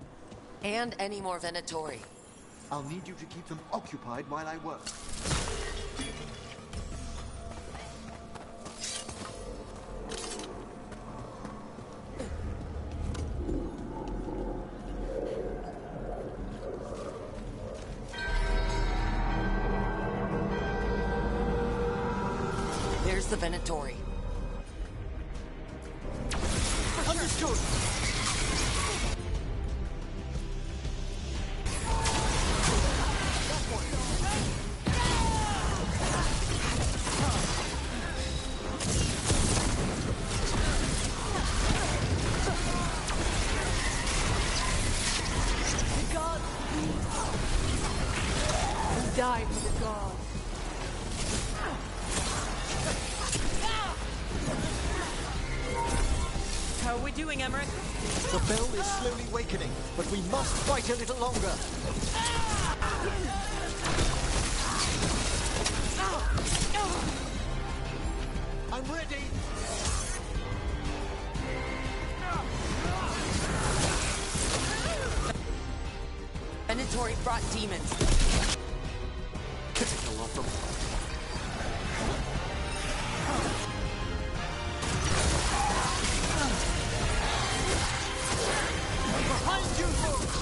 And any more Venatori. I'll need you to keep them occupied while I work. There's the Venatori. Understood! Die for the gods. How are we doing, Emmerich? The bell is slowly wakening, but we must fight a little longer. I'm ready. Venatori brought demons. Typical of them. Behind you, folks!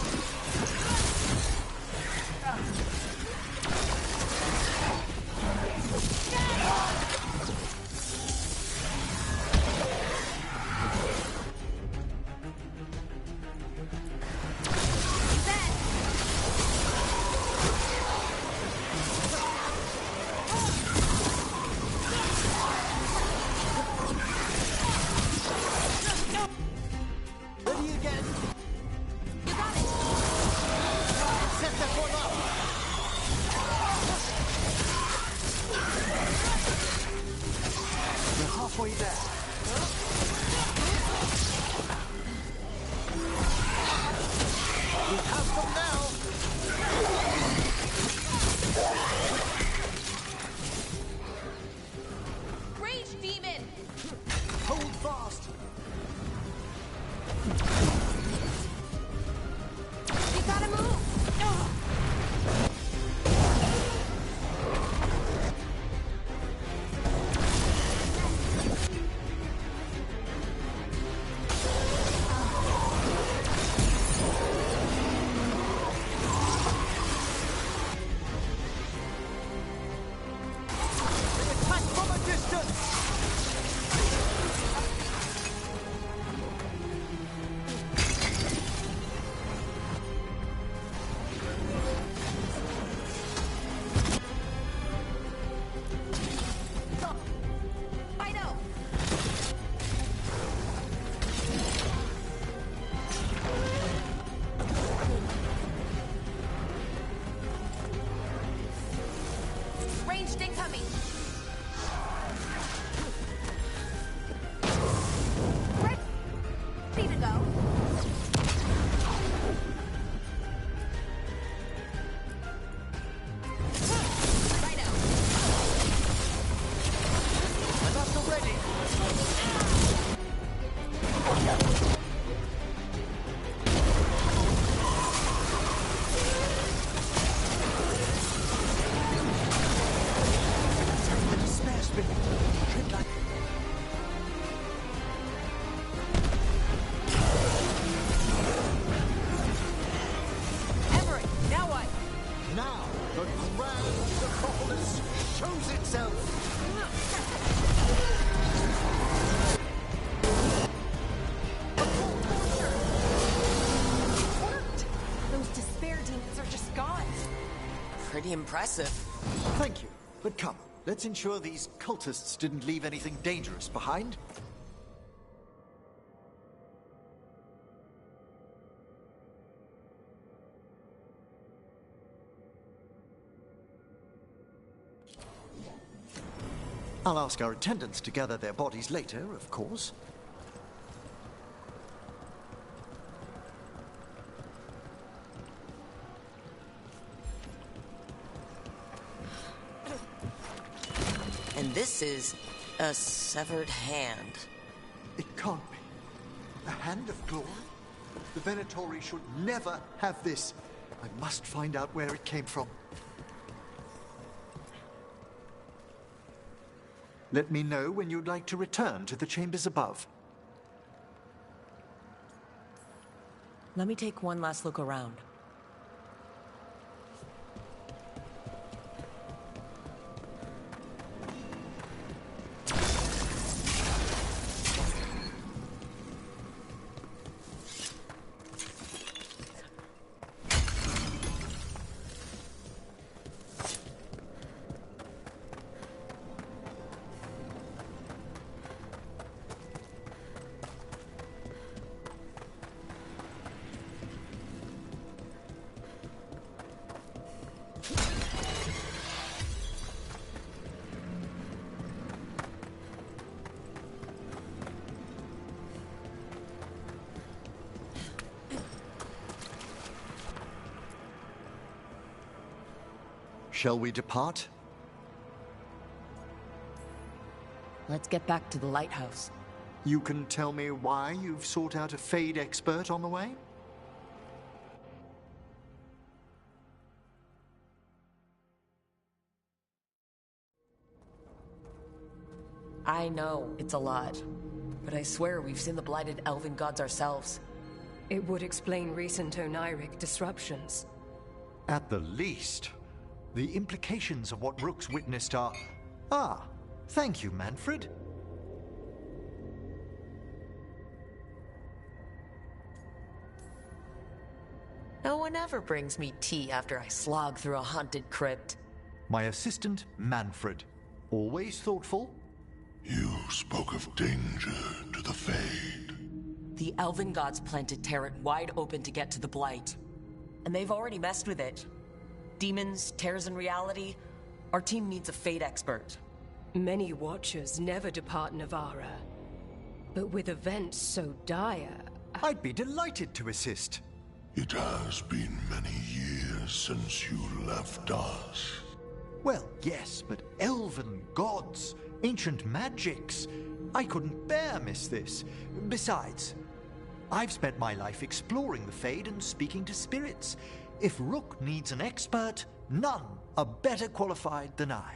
Ready again? You got it! Set that one up! We're halfway there. We have them now! Rage demon! Hold fast! You gotta move! Attack from a distance! Fido! Ranged incoming! Ready to go. Righto. I'm up to ready! The despair spirit! Tread like... Emmerich, now what? Now, the grand necropolis shows itself! Worked! Those despair demons are just gone. Pretty impressive. Thank you, but come, let's ensure these cultists didn't leave anything dangerous behind. I'll ask our attendants to gather their bodies later, of course. And this is a severed hand. It can't be. The Hand of Glory? The Venatori should never have this. I must find out where it came from. Let me know when you'd like to return to the chambers above. Let me take one last look around. Shall we depart? Let's get back to the lighthouse. You can tell me why you've sought out a Fade expert on the way? I know it's a lot, but I swear we've seen the blighted elven gods ourselves. It would explain recent Oniric disruptions. At the least. The implications of what Rook's witnessed are... Ah, thank you, Manfred. No one ever brings me tea after I slog through a haunted crypt. My assistant, Manfred. Always thoughtful. You spoke of danger to the Fade. The elven gods plan to tear it wide open to get to the blight. And they've already messed with it. Demons, tears in reality. Our team needs a Fade expert. Many Watchers never depart Navarra. But with events so dire... I'd be delighted to assist. It has been many years since you left us. Well, yes, but elven gods, ancient magics. I couldn't bear miss this. Besides, I've spent my life exploring the Fade and speaking to spirits. If Rook needs an expert, none are better qualified than I.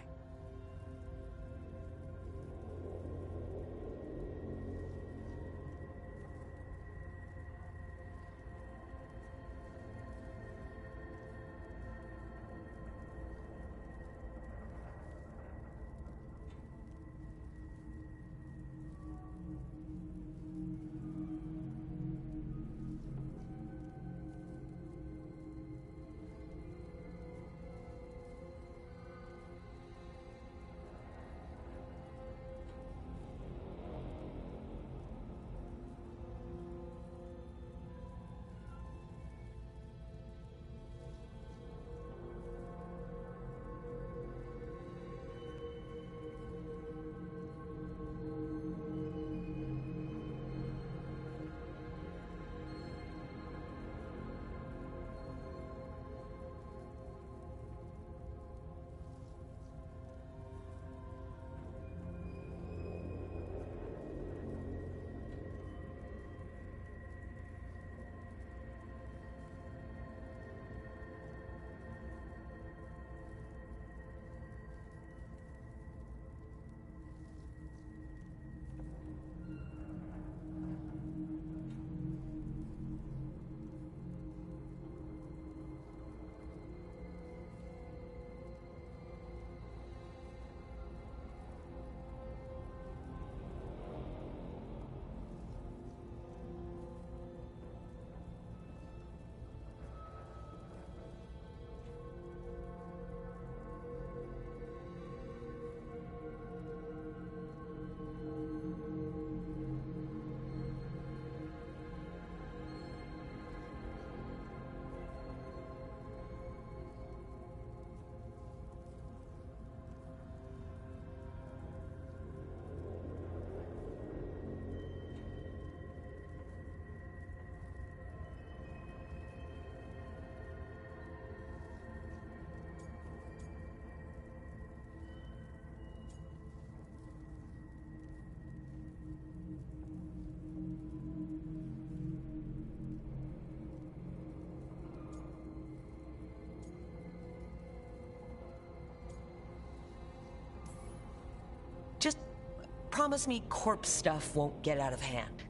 promise me corpse stuff won't get out of hand?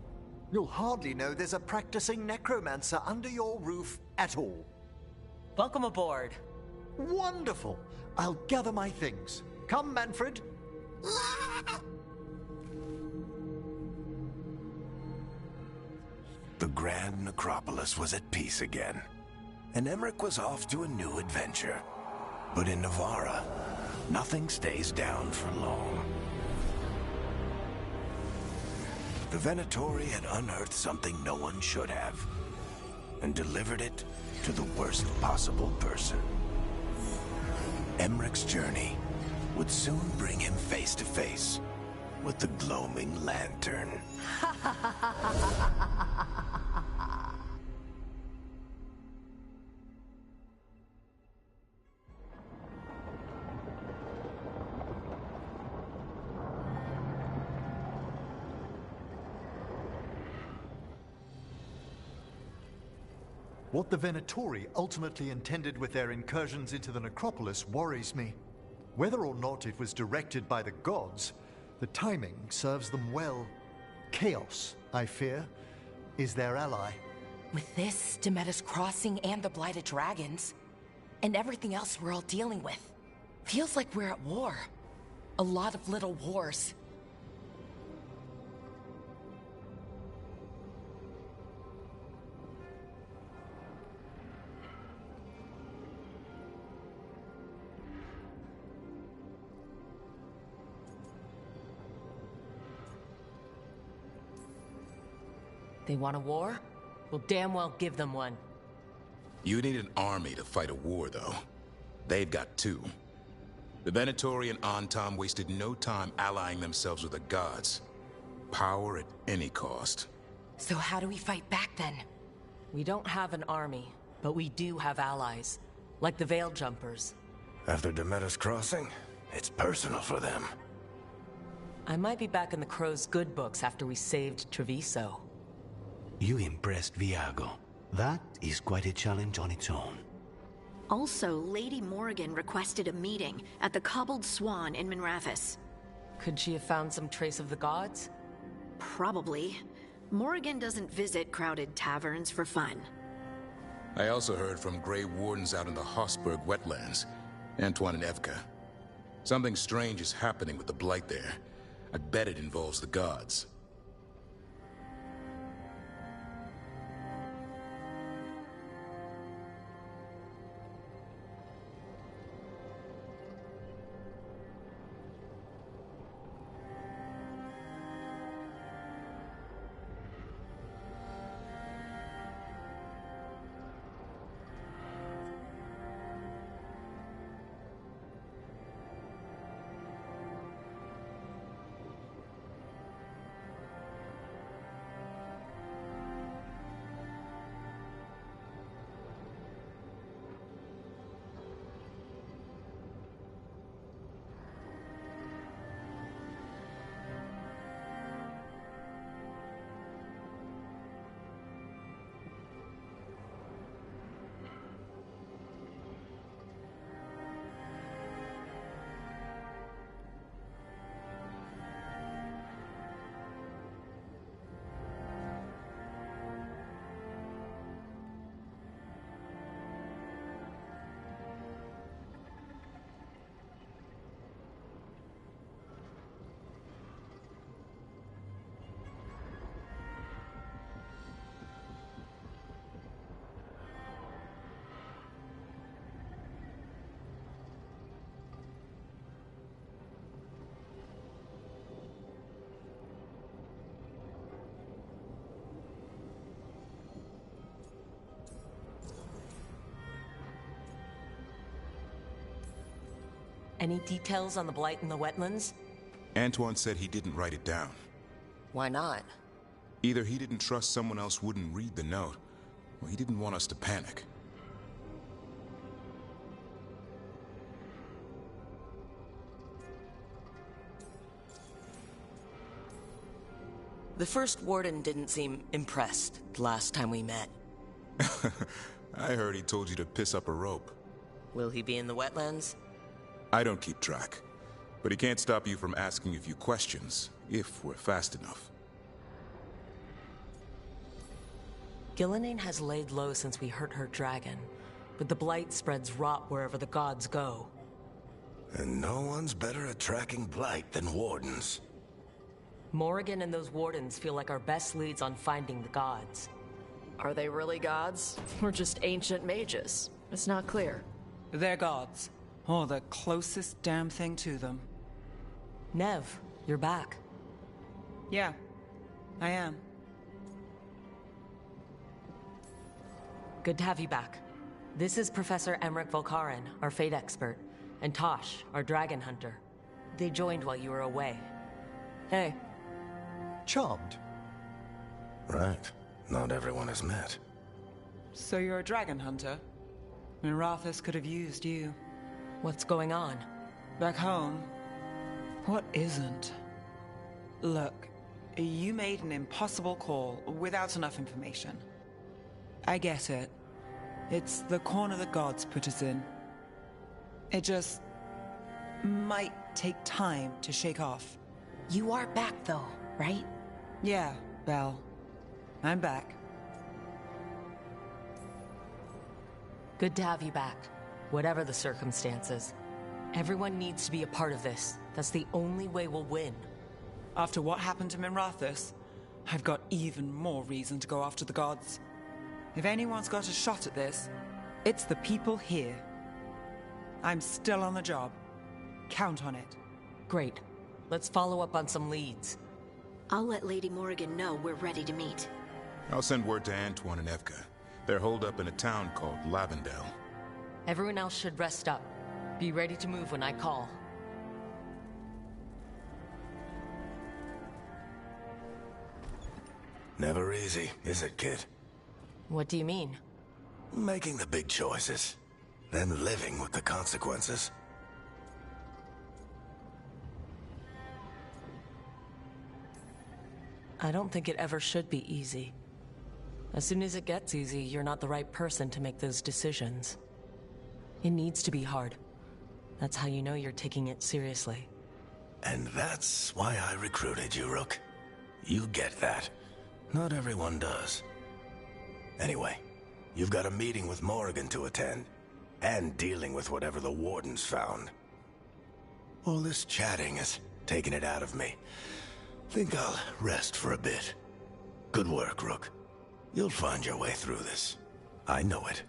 You'll hardly know there's a practicing necromancer under your roof at all. Welcome aboard. Wonderful! I'll gather my things. Come, Manfred. The Grand Necropolis was at peace again, and Emmerich was off to a new adventure. But in Navarra, nothing stays down for long. The Venatori had unearthed something no one should have, and delivered it to the worst possible person. Emmerich's journey would soon bring him face to face with the gloaming lantern. What the Venatori ultimately intended with their incursions into the necropolis worries me. Whether or not it was directed by the gods, the timing serves them well. Chaos, I fear, is their ally. With this, Demeter's Crossing and the Blighted Dragons, and everything else we're all dealing with, feels like we're at war. A lot of little wars. They want a war? We'll damn well give them one. You need an army to fight a war, though. They've got two. The Venatori and Antam wasted no time allying themselves with the gods. Power at any cost. So how do we fight back then? We don't have an army, but we do have allies. Like the Veil Jumpers. After Demeter's Crossing, it's personal for them. I might be back in the Crow's good books after we saved Treviso. You impressed Viago. That is quite a challenge on its own. Also, Lady Morrigan requested a meeting at the Cobbled Swan in Minrathous. Could she have found some trace of the gods? Probably. Morrigan doesn't visit crowded taverns for fun. I also heard from Grey Wardens out in the Hossberg wetlands, Antoine and Evka. Something strange is happening with the Blight there. I bet it involves the gods. Any details on the Blight in the wetlands? Antoine said he didn't write it down. Why not? Either he didn't trust someone else wouldn't read the note, or he didn't want us to panic. The first warden didn't seem impressed the last time we met. I heard he told you to piss up a rope. Will he be in the wetlands? I don't keep track, But he can't stop you from asking a few questions, if we're fast enough. Gillenane has laid low since we hurt her dragon, but the blight spreads rot wherever the gods go. And no one's better at tracking blight than wardens. Morrigan and those wardens feel like our best leads on finding the gods. Are they really gods? Or just ancient mages? It's not clear. They're gods. Or the closest damn thing to them. Nev, you're back. Yeah, I am. Good to have you back. This is Professor Emmerich Volkaren, our fate expert, and Tosh, our dragon hunter. They joined while you were away. Hey. Charmed. Right. Not everyone has met. So you're a dragon hunter? Minrathous could have used you. What's going on? Back home? What isn't? Look, you made an impossible call without enough information. I get it. It's the corner the gods put us in. It just might take time to shake off. You are back, though, right? Yeah, Belle. I'm back. Good to have you back, whatever the circumstances. Everyone needs to be a part of this. That's the only way we'll win. After what happened to Minrathous, I've got even more reason to go after the gods. If anyone's got a shot at this, it's the people here. I'm still on the job. Count on it. Great. Let's follow up on some leads. I'll let Lady Morrigan know we're ready to meet. I'll send word to Antoine and Evka. They're holed up in a town called Lavendale. Everyone else should rest up. Be ready to move when I call. Never easy, is it, kid? What do you mean? Making the big choices, then living with the consequences. I don't think it ever should be easy. As soon as it gets easy, you're not the right person to make those decisions. It needs to be hard. That's how you know you're taking it seriously. And that's why I recruited you, Rook. You get that. Not everyone does. Anyway, you've got a meeting with Morrigan to attend, and dealing with whatever the Wardens found. All this chatting has taken it out of me. Think I'll rest for a bit. Good work, Rook. You'll find your way through this. I know it.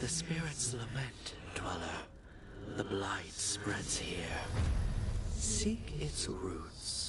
spirits lament, Dweller. The blight spreads here. Seek its roots.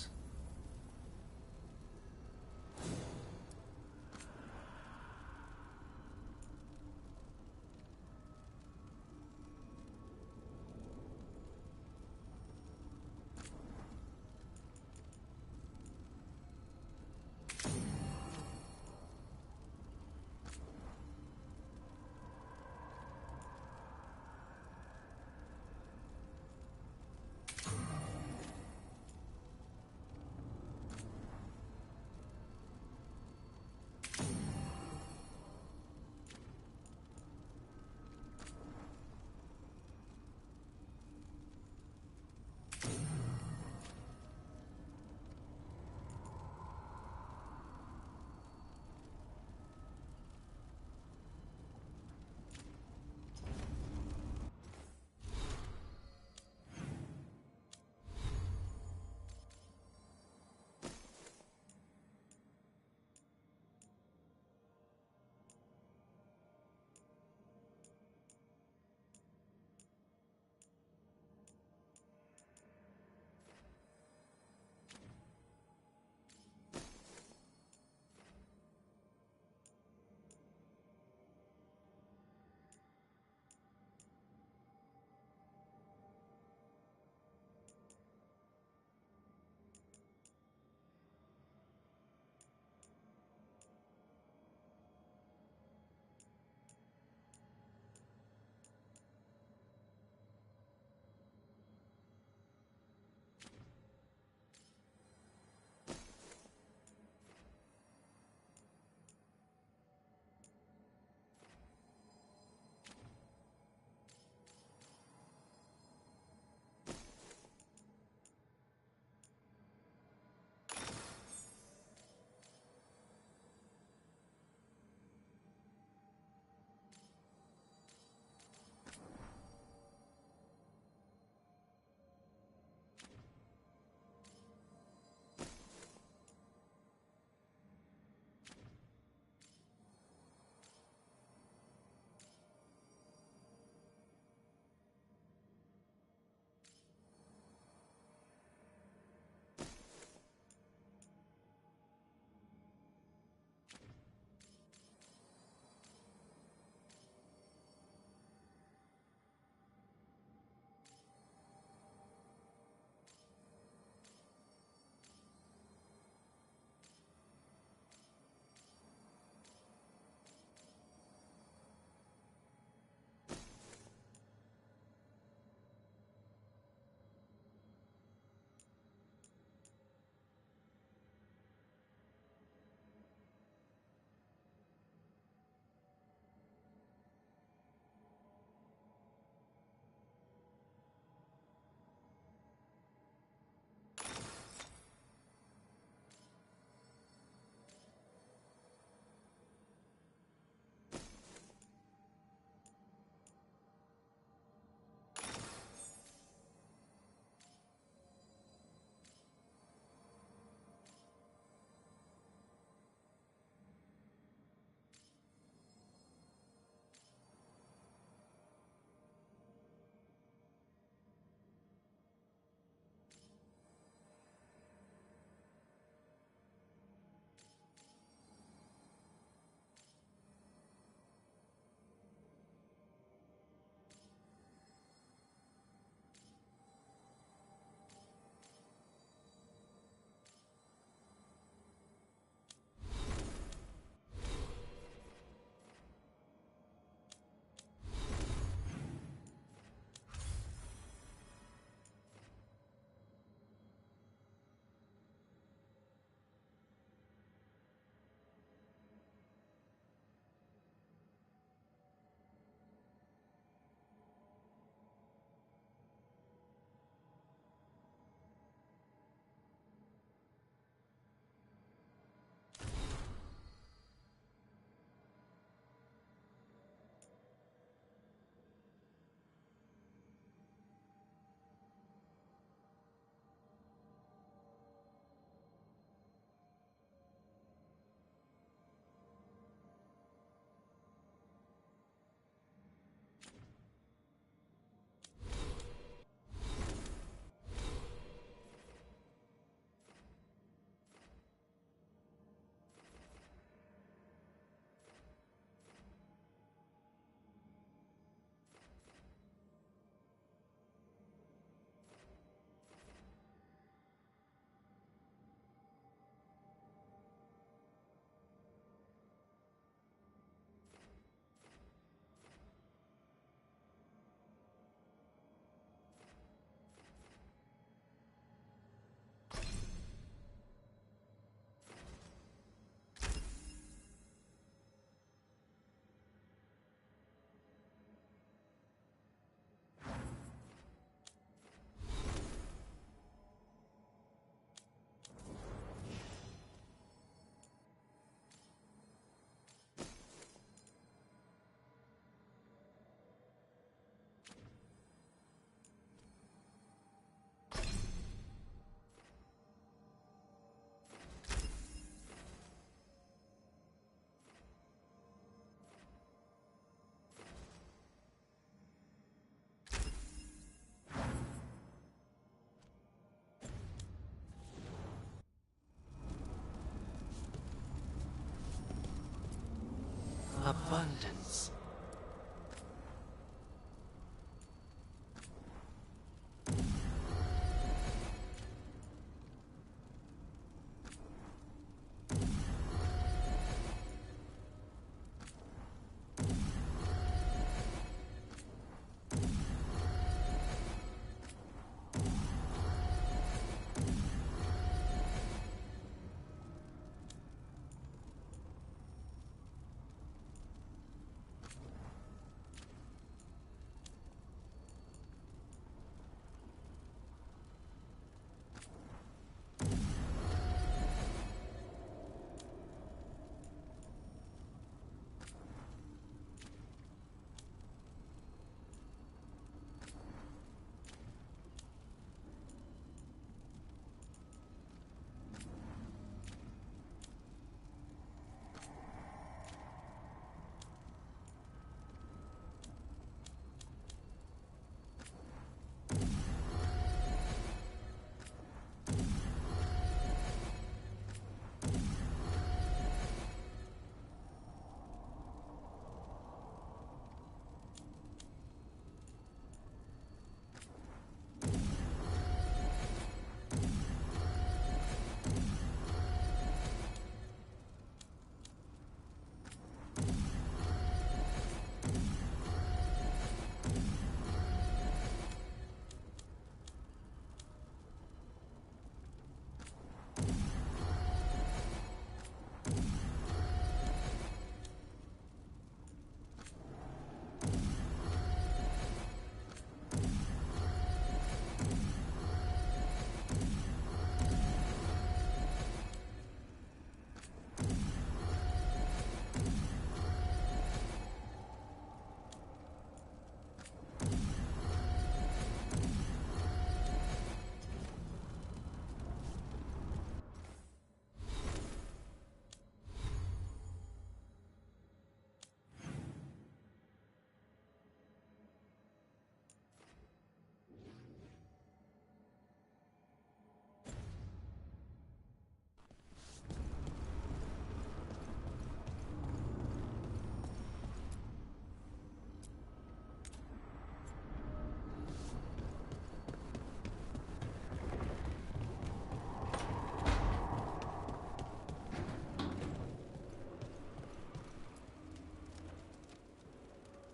abundance.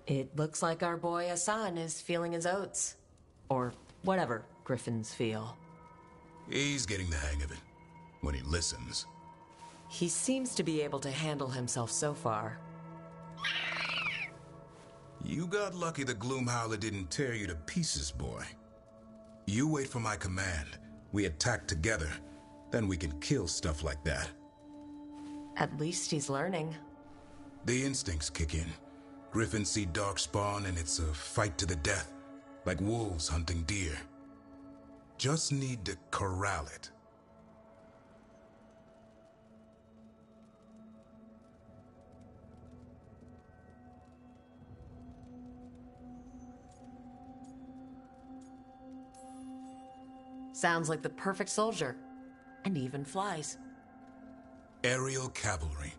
It looks like our boy Hassan is feeling his oats. Or whatever griffins feel. He's getting the hang of it. When he listens. He seems to be able to handle himself so far. You got lucky the Gloomhowler didn't tear you to pieces, boy. You wait for my command. We attack together. Then we can kill stuff like that. At least he's learning. The instincts kick in. Griffins see darkspawn and it's a fight to the death. Like wolves hunting deer. Just need to corral it. Sounds like the perfect soldier. And even flies. Aerial cavalry.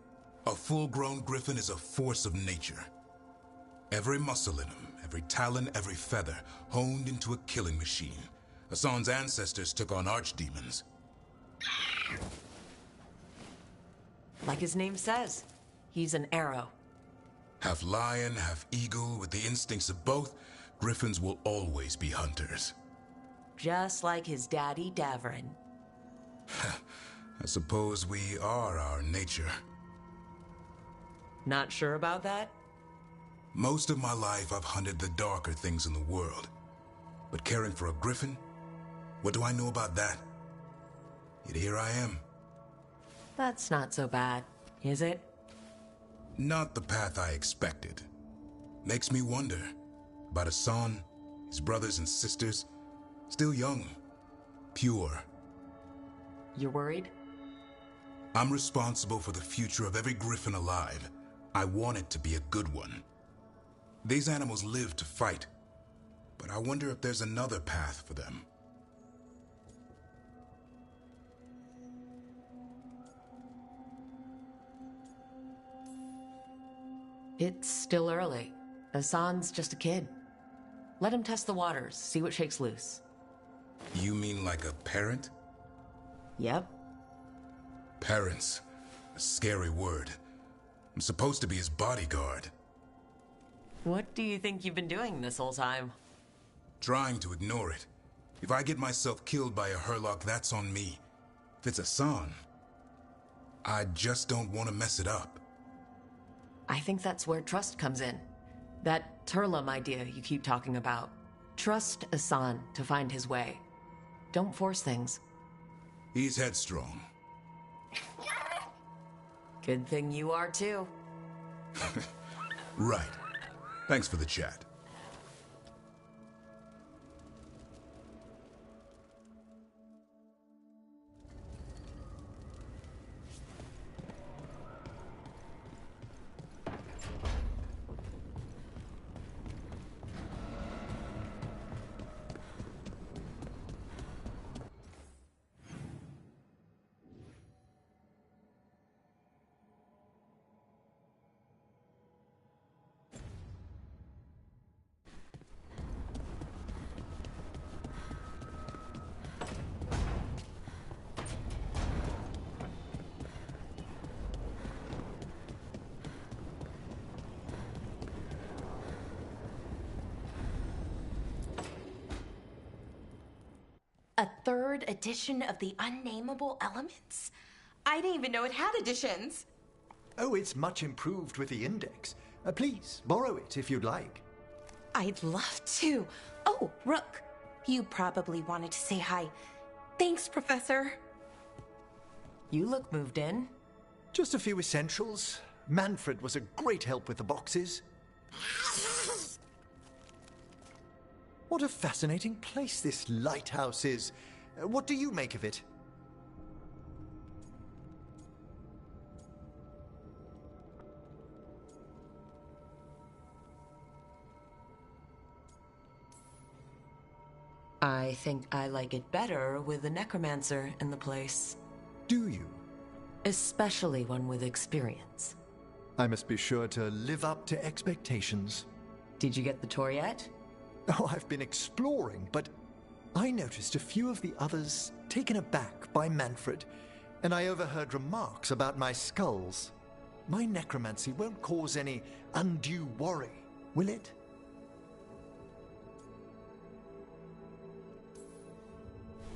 A full-grown griffin is a force of nature. Every muscle in him, every talon, every feather, honed into a killing machine. Hassan's ancestors took on archdemons. Like his name says, he's an arrow. Half lion, half eagle, with the instincts of both, griffins will always be hunters. Just like his daddy Davrin. I suppose we are our nature. Not sure about that? Most of my life I've hunted the darker things in the world. But caring for a griffin? What do I know about that? Yet here I am. That's not so bad, is it? Not the path I expected. Makes me wonder about Hassan, his brothers and sisters, still young, pure. You're worried? I'm responsible for the future of every griffin alive. I want it to be a good one. These animals live to fight, but I wonder if there's another path for them. It's still early. Hassan's just a kid. Let him test the waters, see what shakes loose. You mean like a parent? Yep. Parents. A scary word. I'm supposed to be his bodyguard. What do you think you've been doing this whole time? Trying to ignore it. If I get myself killed by a Herlock, that's on me. If it's Hassan, I just don't want to mess it up. I think that's where trust comes in. That Turlum idea you keep talking about. Trust Hassan to find his way. Don't force things. He's headstrong. Good thing you are too. Right. Thanks for the chat. A third edition of the Unnameable Elements? I didn't even know it had editions. Oh, it's much improved with the index. Please, borrow it if you'd like. I'd love to. Oh, Rook, you probably wanted to say hi. Thanks, Professor. You look moved in. Just a few essentials. Manfred was a great help with the boxes. What a fascinating place this lighthouse is. What do you make of it? I think I like it better with a necromancer in the place. Do you? Especially one with experience. I must be sure to live up to expectations. Did you get the tour yet? Oh, I've been exploring, but I noticed a few of the others taken aback by Manfred, and I overheard remarks about my skulls. My necromancy won't cause any undue worry, will it?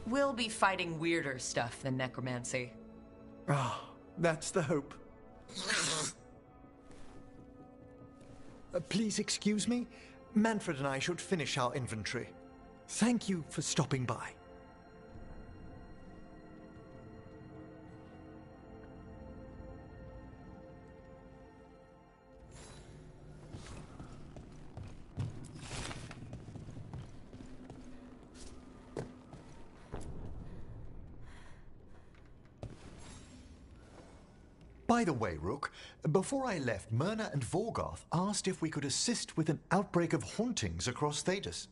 We'll be fighting weirder stuff than necromancy. Ah, that's the hope. Please excuse me. Manfred and I should finish our inventory. Thank you for stopping by. By the way, Rook, before I left, Myrna and Veilguard asked if we could assist with an outbreak of hauntings across Thedas.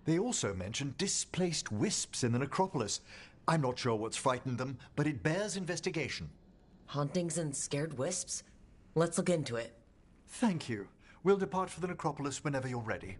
They also mentioned displaced wisps in the necropolis. I'm not sure what's frightened them, but it bears investigation. Hauntings and scared wisps? Let's look into it. Thank you. We'll depart for the necropolis whenever you're ready.